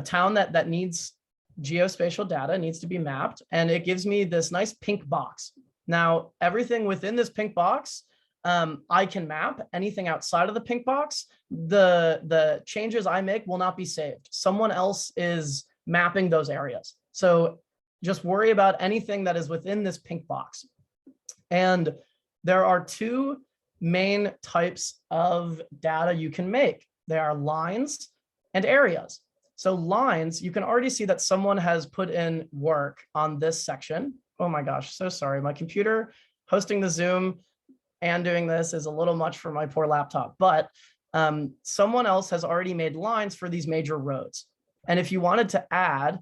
town that needs geospatial data, needs to be mapped, and it gives me this nice pink box. Now, everything within this pink box, I can map. Anything outside of the pink box, the changes I make will not be saved. Someone else is mapping those areas. So just worry about anything that is within this pink box. And there are two main types of data you can make. They are lines and areas. So lines, you can already see that someone has put in work on this section. Oh my gosh, so sorry. My computer hosting the Zoom and doing this is a little much for my poor laptop, but someone else has already made lines for these major roads. And if you wanted to add,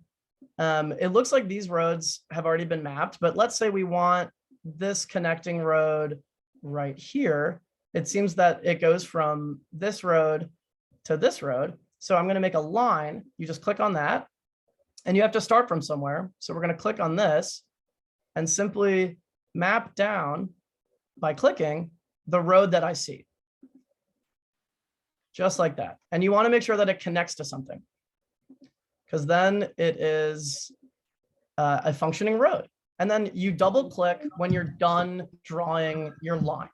it looks like these roads have already been mapped, but let's say we want this connecting road right here. It seems that it goes from this road to this road. So I'm going to make a line. You just click on that and you have to start from somewhere. So we're going to click on this and simply map down by clicking the road that I see. Just like that. And you want to make sure that it connects to something, because then it is a functioning road. And then you double click when you're done drawing your line.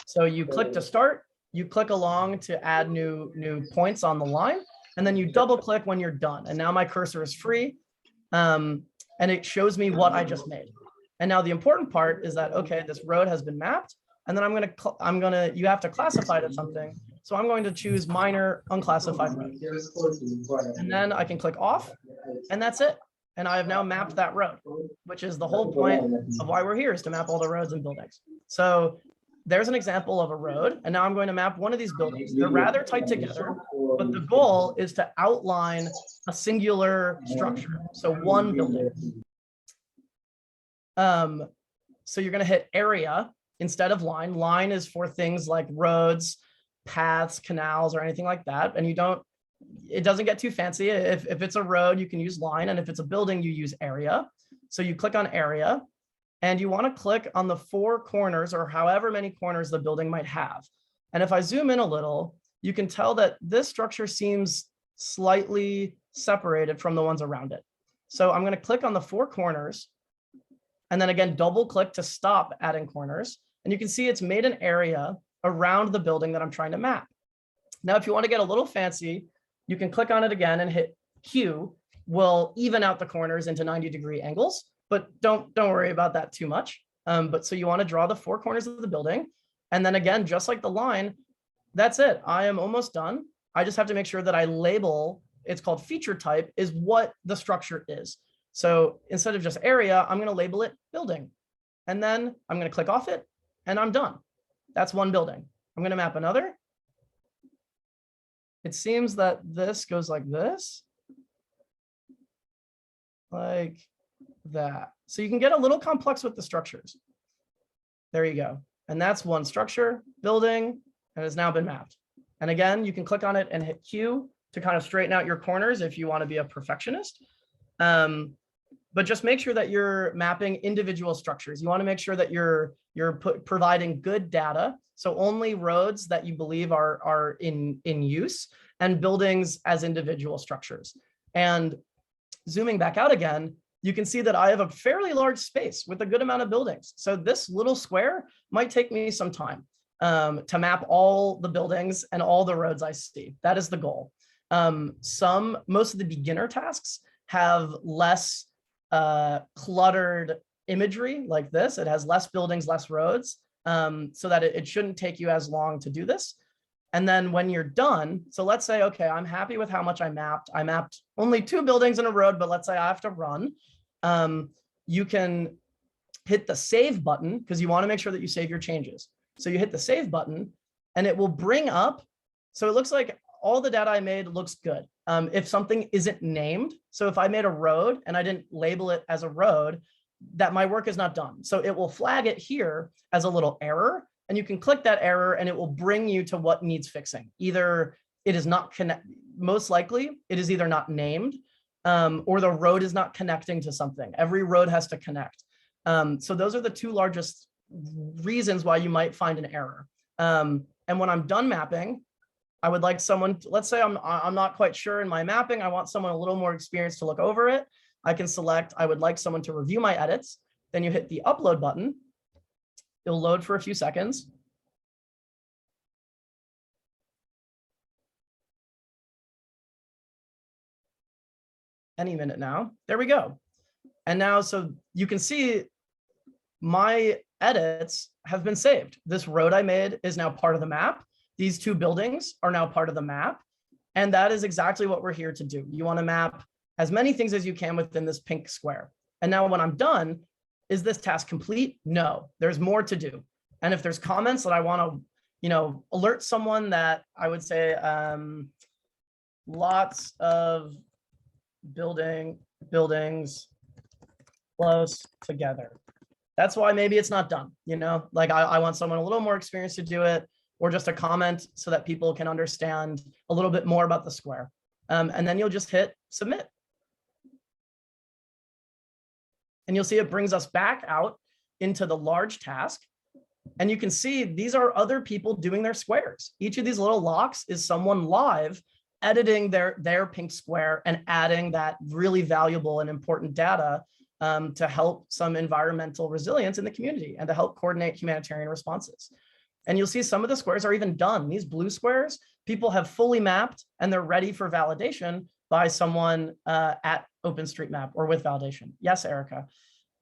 So you click to start, you click along to add new points on the line, and then you double click when you're done. And now my cursor is free, and it shows me what I just made. And now the important part is that, okay, this road has been mapped, and then you have to classify it as something. So I'm going to choose minor unclassified road. And then I can click off, and that's it. And I have now mapped that road, which is the whole point of why we're here, is to map all the roads and buildings. So there's an example of a road, and now I'm going to map one of these buildings. They're rather tight together, but the goal is to outline a singular structure. So one building. So you're going to hit area instead of line. Line is for things like roads, paths, canals, or anything like that. And it doesn't get too fancy. If it's a road, you can use line. And if it's a building, you use area. So you click on area, and you want to click on the 4 corners, or however many corners the building might have. And if I zoom in a little, you can tell that this structure seems slightly separated from the ones around it. So I'm going to click on the 4 corners, and then again, double click to stop adding corners. And you can see it's made an area around the building that I'm trying to map. Now, if you want to get a little fancy, you can click on it again and hit Q. Will even out the corners into 90-degree angles, but don't worry about that too much. But so you want to draw the 4 corners of the building. And then again, just like the line, that's it. I am almost done. I just have to make sure that I label, it's called feature type, is what the structure is. So instead of just area, I'm going to label it building. And then I'm going to click off it, and I'm done. That's one building. I'm going to map another. It seems that this goes like this. Like that. So you can get a little complex with the structures. There you go. And that's one structure, building, and has now been mapped. And again, you can click on it and hit Q to kind of straighten out your corners if you want to be a perfectionist. But just make sure that you're mapping individual structures. You want to make sure that you're providing good data. So only roads that you believe are in use, and buildings as individual structures. And zooming back out again, you can see that I have a fairly large space with a good amount of buildings. So this little square might take me some time to map all the buildings and all the roads I see. That is the goal. Most of the beginner tasks have less cluttered imagery like this. It has less buildings, less roads, so that it shouldn't take you as long to do this. And then when you're done, so let's say, okay, I'm happy with how much I mapped. I mapped only 2 buildings in a road, but let's say I have to run. You can hit the save button because you want to make sure that you save your changes. So you hit the save button and it will bring up. So it looks like all the data I made looks good. If something isn't named, so if I made a road and I didn't label it as a road, that my work is not done. So it will flag it here as a little error, and you can click that error and it will bring you to what needs fixing. Either it is not most likely it is either not named or the road is not connecting to something. Every road has to connect. So those are the 2 largest reasons why you might find an error. And when I'm done mapping, I would like someone, let's say I'm not quite sure in my mapping, I want someone a little more experienced to look over it. I can select, I would like someone to review my edits. Then you hit the upload button. It'll load for a few seconds. Any minute now. There we go. And now, so you can see my edits have been saved. This road I made is now part of the map. These 2 buildings are now part of the map. And that is exactly what we're here to do. You want to map as many things as you can within this pink square. And now when I'm done, is this task complete? No, there's more to do. And if there's comments that I want to, alert someone that I would say lots of buildings close together. That's why maybe it's not done, like I want someone a little more experienced to do it, or just a comment so that people can understand a little bit more about the square. And then you'll just hit submit. And you'll see it brings us back out into the large task. And you can see these are other people doing their squares. Each of these little locks is someone live editing their pink square and adding that really valuable and important data to help some environmental resilience in the community and to help coordinate humanitarian responses. And you'll see some of the squares are even done. These blue squares, people have fully mapped and they're ready for validation by someone at OpenStreetMap or with validation. Yes, Erica,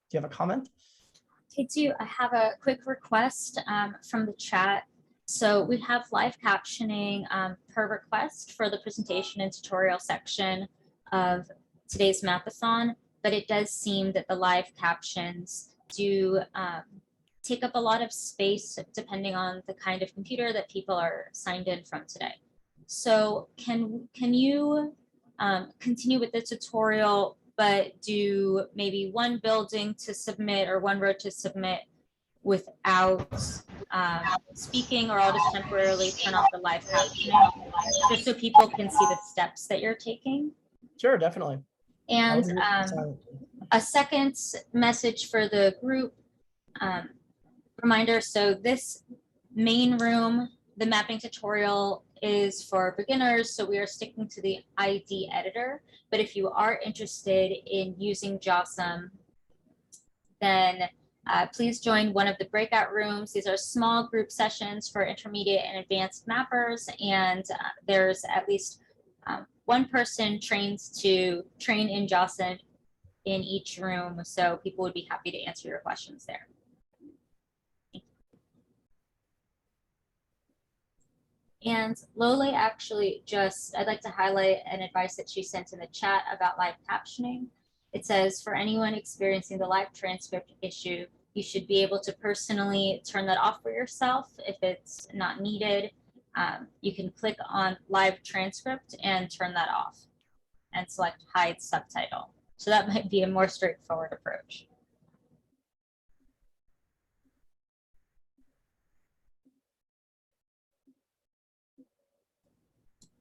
do you have a comment? I have a quick request from the chat. So we have live captioning per request for the presentation and tutorial section of today's Mapathon, but it does seem that the live captions do take up a lot of space depending on the kind of computer that people are signed in from today. So can you continue with the tutorial, but do maybe one building to submit or one road to submit without speaking, or I'll just temporarily turn off the live captioning just so people can see the steps that you're taking. Sure, definitely. And a second message for the group reminder. So this main room, the mapping tutorial, is for beginners. So we are sticking to the ID editor. But if you are interested in using JAWSOM, then please join one of the breakout rooms. These are small group sessions for intermediate and advanced mappers. And there's at least one person trained in JAWSOM in each room. So people would be happy to answer your questions there. And Lole actually I'd like to highlight an advice that she sent in the chat about live captioning. It says, for anyone experiencing the live transcript issue, you should be able to personally turn that off for yourself if it's not needed. You can click on live transcript and turn that off and select hide subtitle. So that might be a more straightforward approach.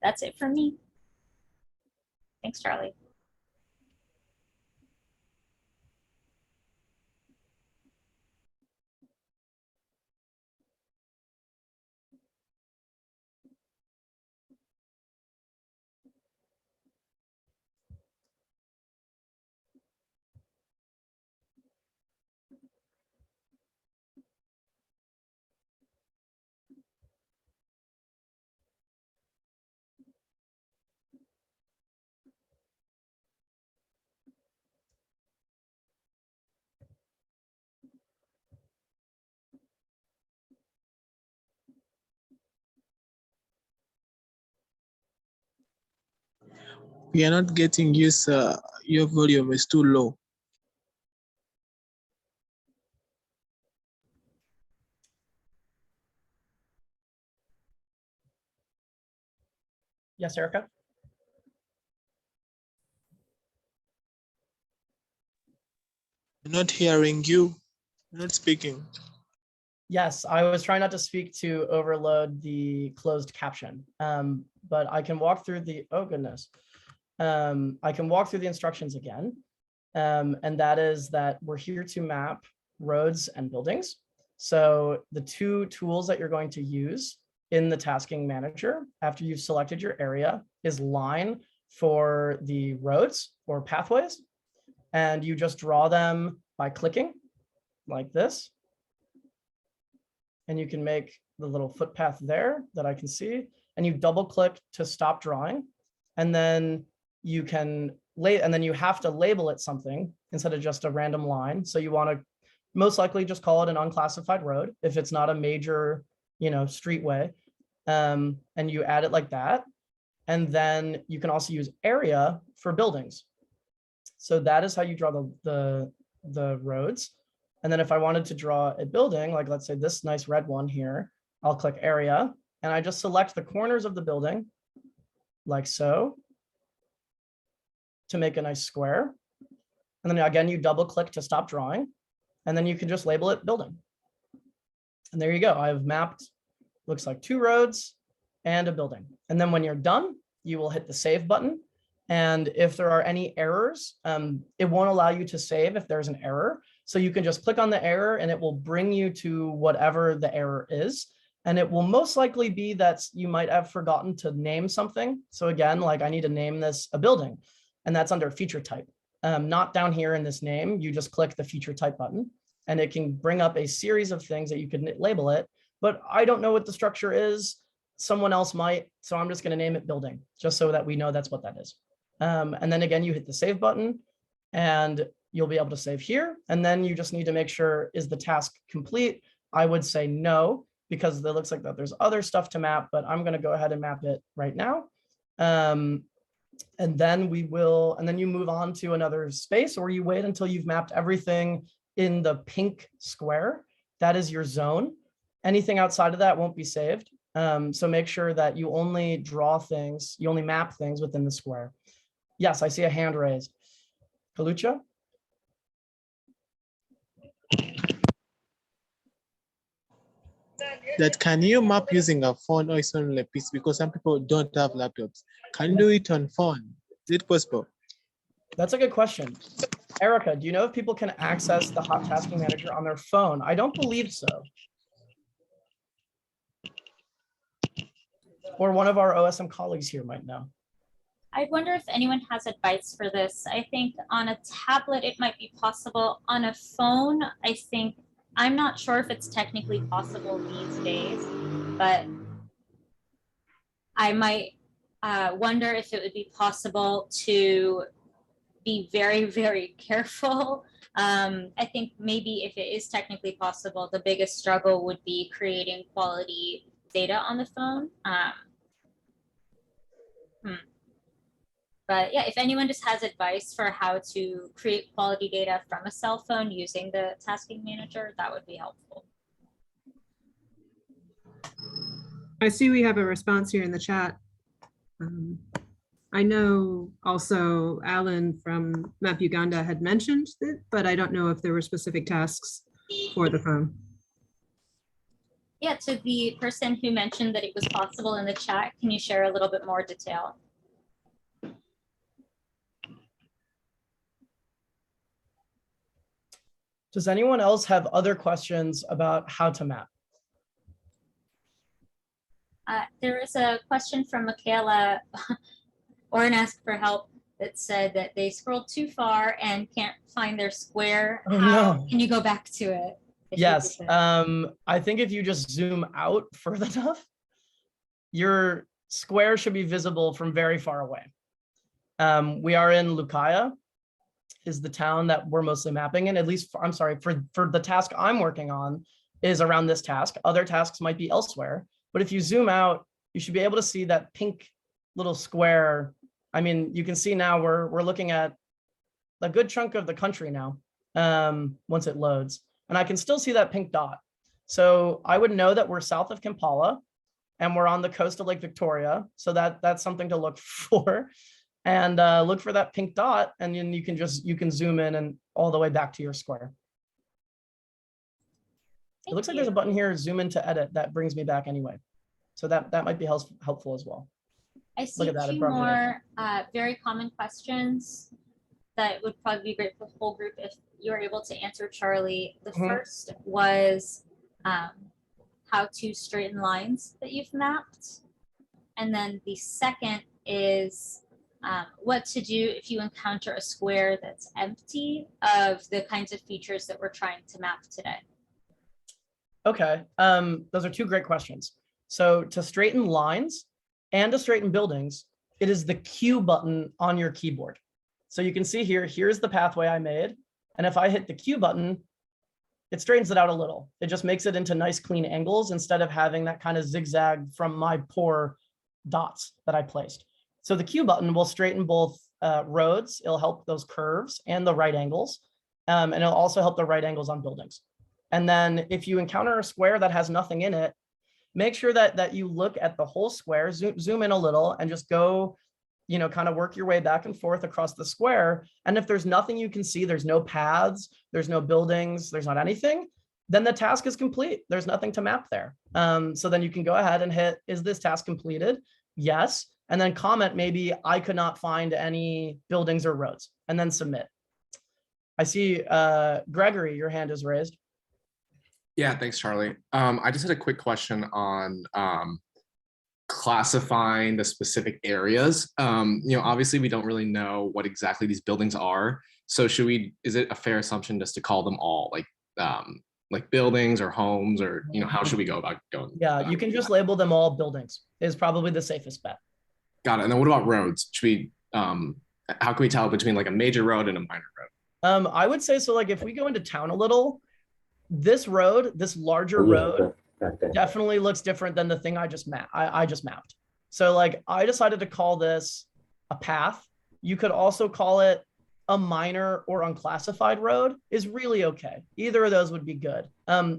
That's it for me. Thanks, Charlie. We are not getting you, sir. Your volume is too low. Yes, Erica? I'm not hearing you. You're not speaking. Yes, I was trying not to speak to overload the closed caption, but I can walk through the, oh goodness. I can walk through the instructions again. And that is that we're here to map roads and buildings. So the two tools that you're going to use in the tasking manager after you've selected your area is line for the roads or pathways. And you just draw them by clicking like this. And you can make the little footpath there that I can see. And you double click to stop drawing. And then you can and then you have to label it something instead of just a random line. So you want to most likely just call it an unclassified road if it's not a major, streetway. And you add it like that. And then you can also use area for buildings. So that is how you draw the roads. And then if I wanted to draw a building, like let's say this nice red one here, I'll click area and I just select the corners of the building like so to make a nice square. And then again, you double click to stop drawing and then you can just label it building. And there you go. I've mapped, looks like 2 roads and a building. And then when you're done, you will hit the save button. And if there are any errors, it won't allow you to save if there's an error. So you can just click on the error and it will bring you to whatever the error is. And it will most likely be that you might have forgotten to name something. So again, like I need to name this a building and that's under feature type. Not down here in this name, you just click the feature type button and it can bring up a series of things that you can label it, but I don't know what the structure is. Someone else might, so I'm just gonna name it building just so that we know that's what that is. And then again, you hit the save button and you'll be able to save here. And then you just need to make sure, is the task complete? I would say no, because it looks like that there's other stuff to map, but I'm gonna go ahead and map it right now. And then you move on to another space or you wait until you've mapped everything in the pink square. That is your zone. Anything outside of that won't be saved. So make sure that you only draw things, you only map things within the square. Yes, I see a hand raised. Kalucha? That can you map using a phone or it's only a PC because some people don't have laptops. Can you do it on phone? Is it possible? That's a good question. Erica, do you know if people can access the hot tasking manager on their phone? I don't believe so. Or one of our OSM colleagues here might know. I wonder if anyone has advice for this. I think on a tablet, it might be possible. On a phone, I'm not sure if it's technically possible these days, but I might wonder if it would be possible to be very, very careful. I think maybe if it is technically possible, the biggest struggle would be creating quality data on the phone. But yeah, if anyone just has advice for how to create quality data from a cell phone using the tasking manager, that would be helpful. I see we have a response here in the chat. I know also Alan from MapUganda had mentioned it, but I don't know if there were specific tasks for the phone. Yeah, to the person who mentioned that it was possible in the chat, can you share a little bit more detail? Does anyone else have other questions about how to map? There is a question from Michaela, Oren asked for help, that said that they scrolled too far and can't find their square. Oh, how no. can you go back to it? Yes, I think if you just zoom out further enough, your square should be visible from very far away. We are in Lukaya, is the town that we're mostly mapping in, at least, I'm sorry, for the task I'm working on is around this task. Other tasks might be elsewhere, but if you zoom out, you should be able to see that pink little square I mean, you can see now we're looking at a good chunk of the country now, once it loads. And I can still see that pink dot. So I would know that we're south of Kampala and we're on the coast of Lake Victoria. So that's something to look for. And look for that pink dot, and then you can zoom in and all the way back to your square. It looks like there's a button here, zoom in to edit, that brings me back anyway. So that might be helpful as well. I see at that, it two brought me more very common questions that would probably be great for the whole group if you were able to answer, Charlie. The first was how to straighten lines that you've mapped. And then the second is what to do if you encounter a square that's empty of the kinds of features that we're trying to map today. Okay, those are two great questions. So to straighten lines and to straighten buildings, it is the Q button on your keyboard. So you can see here, here's the pathway I made. And if I hit the Q button, it straightens it out a little. It just makes it into nice clean angles instead of having that kind of zigzag from my poor dots that I placed. So the Q button will straighten both roads. It'll help those curves and the right angles. And it'll also help the right angles on buildings. And then if you encounter a square that has nothing in it, make sure that you look at the whole square, zoom in a little and just go, kind of work your way back and forth across the square. And if there's nothing you can see, there's no paths, there's no buildings, there's not anything, then the task is complete. There's nothing to map there. So then you can go ahead and hit, is this task completed? Yes. And then comment, maybe I could not find any buildings or roads, and then submit. I see Gregory, your hand is raised. Yeah, thanks, Charlie. I just had a quick question on classifying the specific areas. Obviously we don't really know what exactly these buildings are. So is it a fair assumption just to call them all like buildings or homes, or, how should we go about going? Yeah, you can just label them all buildings is probably the safest bet. Got it. And then what about roads? Should we, how can we tell between like a major road and a minor road? I would say, so like if we go into town a little, this road, this larger road definitely looks different than the thing I just mapped. So like I decided to call this a path. You could also call it a minor or unclassified road is really okay. Either of those would be good.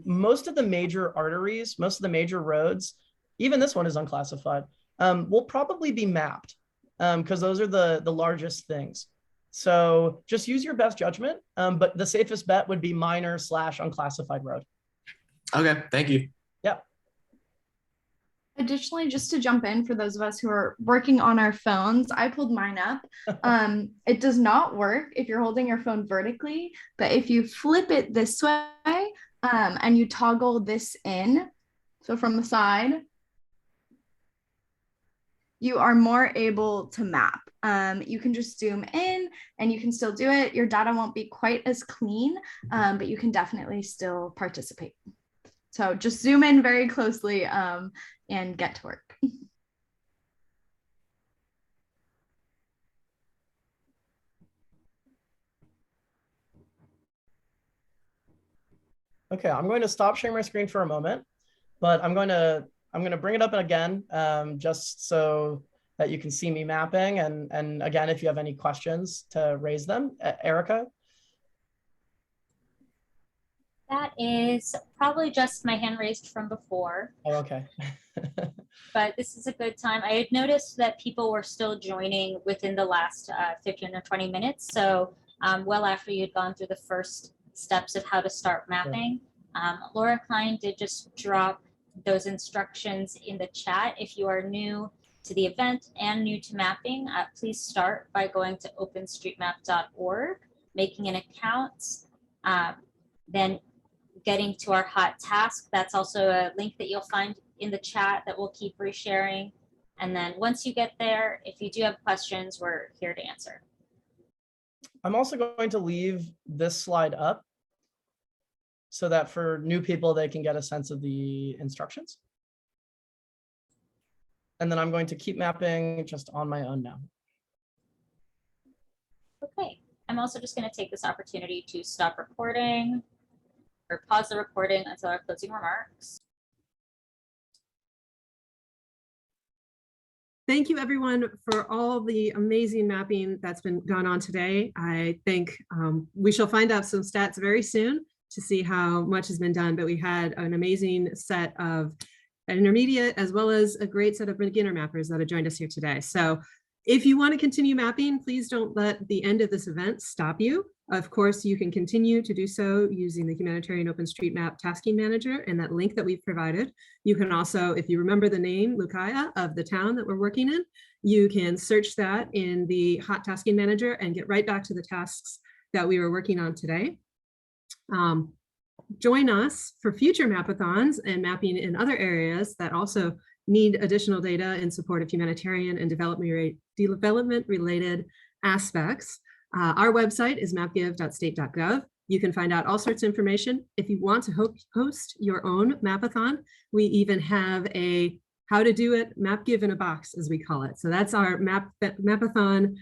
Most of the major arteries, most of the major roads, even this one is unclassified, will probably be mapped because those are the largest things. So just use your best judgment, but the safest bet would be minor / unclassified road. Okay, thank you. Yeah. Additionally, just to jump in for those of us who are working on our phones, I pulled mine up. It does not work if you're holding your phone vertically, but if you flip it this way and you toggle this in, so from the side, you are more able to map. You can just zoom in and you can still do it. Your data won't be quite as clean, but you can definitely still participate. So just zoom in very closely and get to work. Okay, I'm going to stop sharing my screen for a moment, but I'm going to bring it up again, just so that you can see me mapping. And again, if you have any questions, to raise them. Erica? That is probably just my hand raised from before. Oh, okay. But this is a good time. I had noticed that people were still joining within the last 15 or 20 minutes. So well after you'd gone through the first steps of how to start mapping. Laura Klein did just drop those instructions in the chat. If you are new to the event and new to mapping, please start by going to openstreetmap.org, making an account, then getting to our hot task. That's also a link that you'll find in the chat that we'll keep resharing. And then once you get there, if you do have questions, we're here to answer. I'm also going to leave this slide up so that for new people, they can get a sense of the instructions. And then I'm going to keep mapping just on my own now. Okay, I'm also just going to take this opportunity to stop recording or pause the recording until our closing remarks. thank you everyone for all the amazing mapping that's been gone on today. I think we shall find out some stats very soon to see how much has been done, but we had an amazing set of intermediate as well as a great set of beginner mappers that have joined us here today. So if you want to continue mapping, please don't let the end of this event stop you. Of course, you can continue to do so using the Humanitarian OpenStreetMap Tasking Manager and that link that we've provided. You can also, if you remember the name Lukaya of the town that we're working in, you can search that in the Hot Tasking Manager and get right back to the tasks that we were working on today. Join us for future Mapathons and mapping in other areas that also need additional data in support of humanitarian and development-related aspects. Our website is mapgive.state.gov. You can find out all sorts of information. If you want to host your own Mapathon, we even have a how to do it MapGive in a box, as we call it. So that's our Mapathon,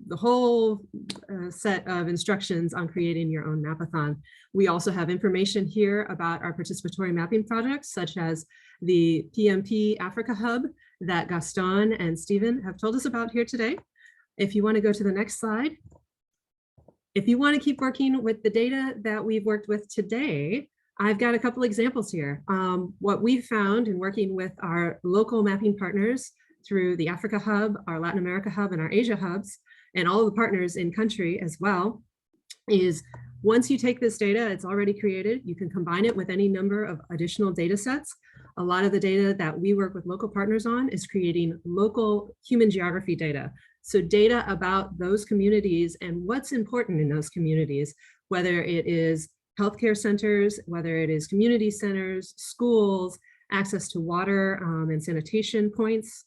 the whole set of instructions on creating your own Mapathon. We also have information here about our participatory mapping projects, such as the PMP Africa Hub that Gaston and Stephen have told us about here today. If you want to go to the next slide. If you want to keep working with the data that we've worked with today, I've got a couple examples here. What we've found in working with our local mapping partners through the Africa Hub, our Latin America Hub, and our Asia Hubs, and all of the partners in country as well, is once you take this data, it's already created, you can combine it with any number of additional data sets. A lot of the data that we work with local partners on is creating local human geography data. So data about those communities and what's important in those communities, whether it is healthcare centers, whether it is community centers, schools, access to water and sanitation points.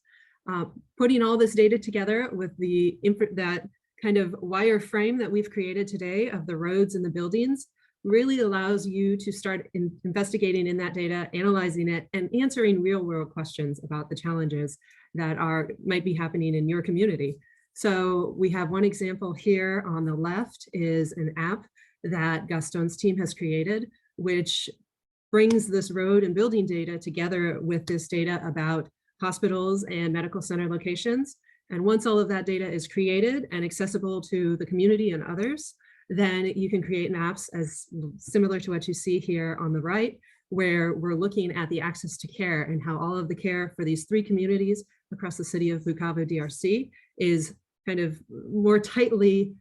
Putting all this data together with that kind of wireframe that we've created today of the roads and the buildings really allows you to start investigating in that data, analyzing it, and answering real world questions about the challenges that might be happening in your community. So we have one example here on the left is an app that Gaston's team has created, which brings this road and building data together with this data about hospitals and medical center locations. And once all of that data is created and accessible to the community and others, then you can create maps as similar to what you see here on the right, where we're looking at the access to care and how all of the care for these 3 communities across the city of Bukavu, DRC, is kind of more tightly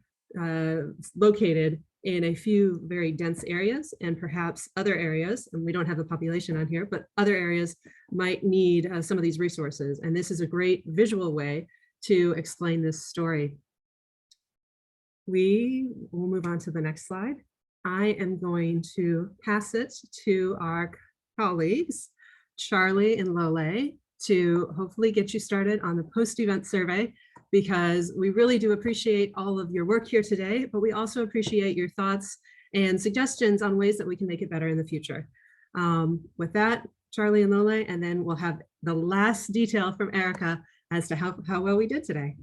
located in a few very dense areas, and perhaps other areas, and we don't have a population on here, but other areas might need some of these resources. And this is a great visual way to explain this story. We will move on to the next slide. I am going to pass it to our colleagues, Charlie and Lole, to hopefully get you started on the post-event survey, because we really do appreciate all of your work here today, but we also appreciate your thoughts and suggestions on ways that we can make it better in the future. With that, Charlie and Lole, and then we'll have the last detail from Erica as to how well we did today.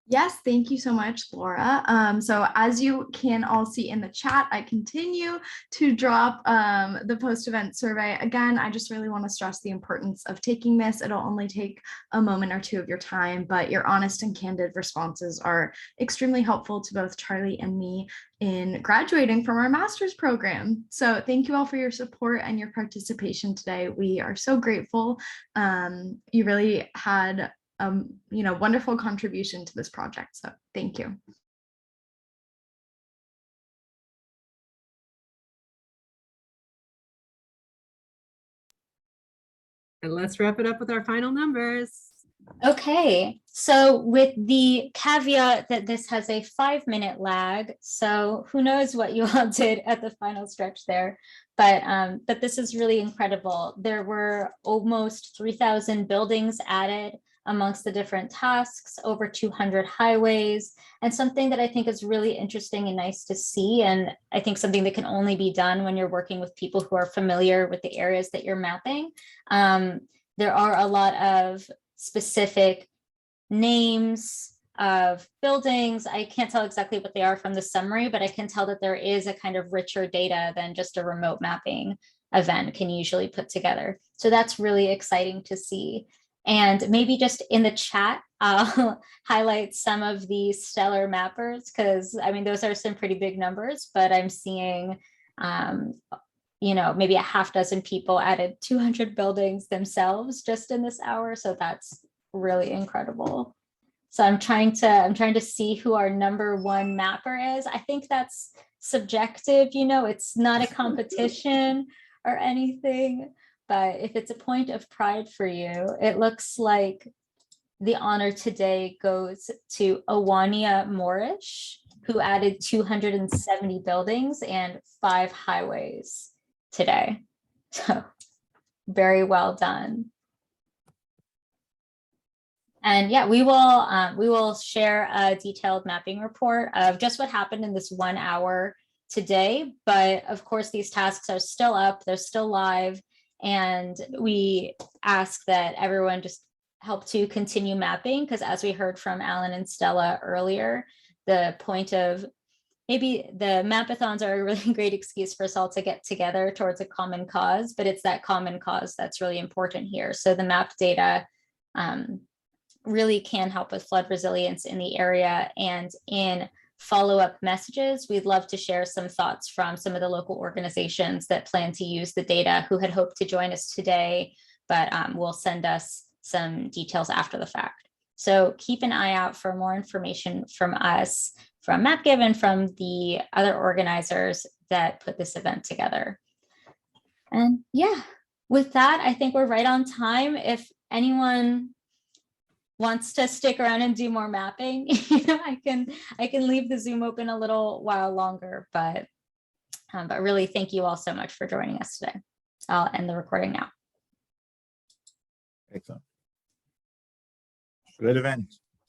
Yes, thank you so much, Laura. So as you can all see in the chat, I continue to drop the post-event survey. Again, I just really want to stress the importance of taking this. It'll only take a moment or two of your time, but your honest and candid responses are extremely helpful to both Charlie and me in graduating from our master's program. So thank you all for your support and your participation today. We are so grateful. You really had wonderful contribution to this project. So thank you. And let's wrap it up with our final numbers. Okay, so with the caveat that this has a 5-minute lag, so who knows what you all did at the final stretch there, but this is really incredible. There were almost 3,000 buildings added amongst the different tasks, over 200 highways, and something that I think is really interesting and nice to see, and I think something that can only be done when you're working with people who are familiar with the areas that you're mapping. There are a lot of specific names of buildings. I can't tell exactly what they are from the summary, but I can tell that there is a kind of richer data than just a remote mapping event can usually put together. So that's really exciting to see. And maybe just in the chat, I'll highlight some of the stellar mappers, because I mean, those are some pretty big numbers, but I'm seeing, you know, maybe a half dozen people added 200 buildings themselves just in this hour. So that's really incredible. So I'm trying to see who our #1 mapper is. I think that's subjective, you know, it's not a competition or anything. But if it's a point of pride for you, it looks like the honor today goes to Awania Morish, who added 270 buildings and 5 highways today. So very well done. And yeah, we will share a detailed mapping report of just what happened in this 1 hour today. But of course, these tasks are still up, they're still live. And we ask that everyone just help to continue mapping, because as we heard from Alan and Stella earlier, the point of maybe the Mapathons are a really great excuse for us all to get together towards a common cause, but it's that common cause that's really important here. So the map data really can help with flood resilience in the area. And in follow-up messages, we'd love to share some thoughts from some of the local organizations that plan to use the data, who had hoped to join us today, but will send us some details after the fact. So keep an eye out for more information from us, from MapGive, and from the other organizers that put this event together. And yeah, with that, I think we're right on time. If anyone wants to stick around and do more mapping, you know, I can leave the Zoom open a little while longer, but really thank you all so much for joining us today. I'll end the recording now. Excellent. Great event.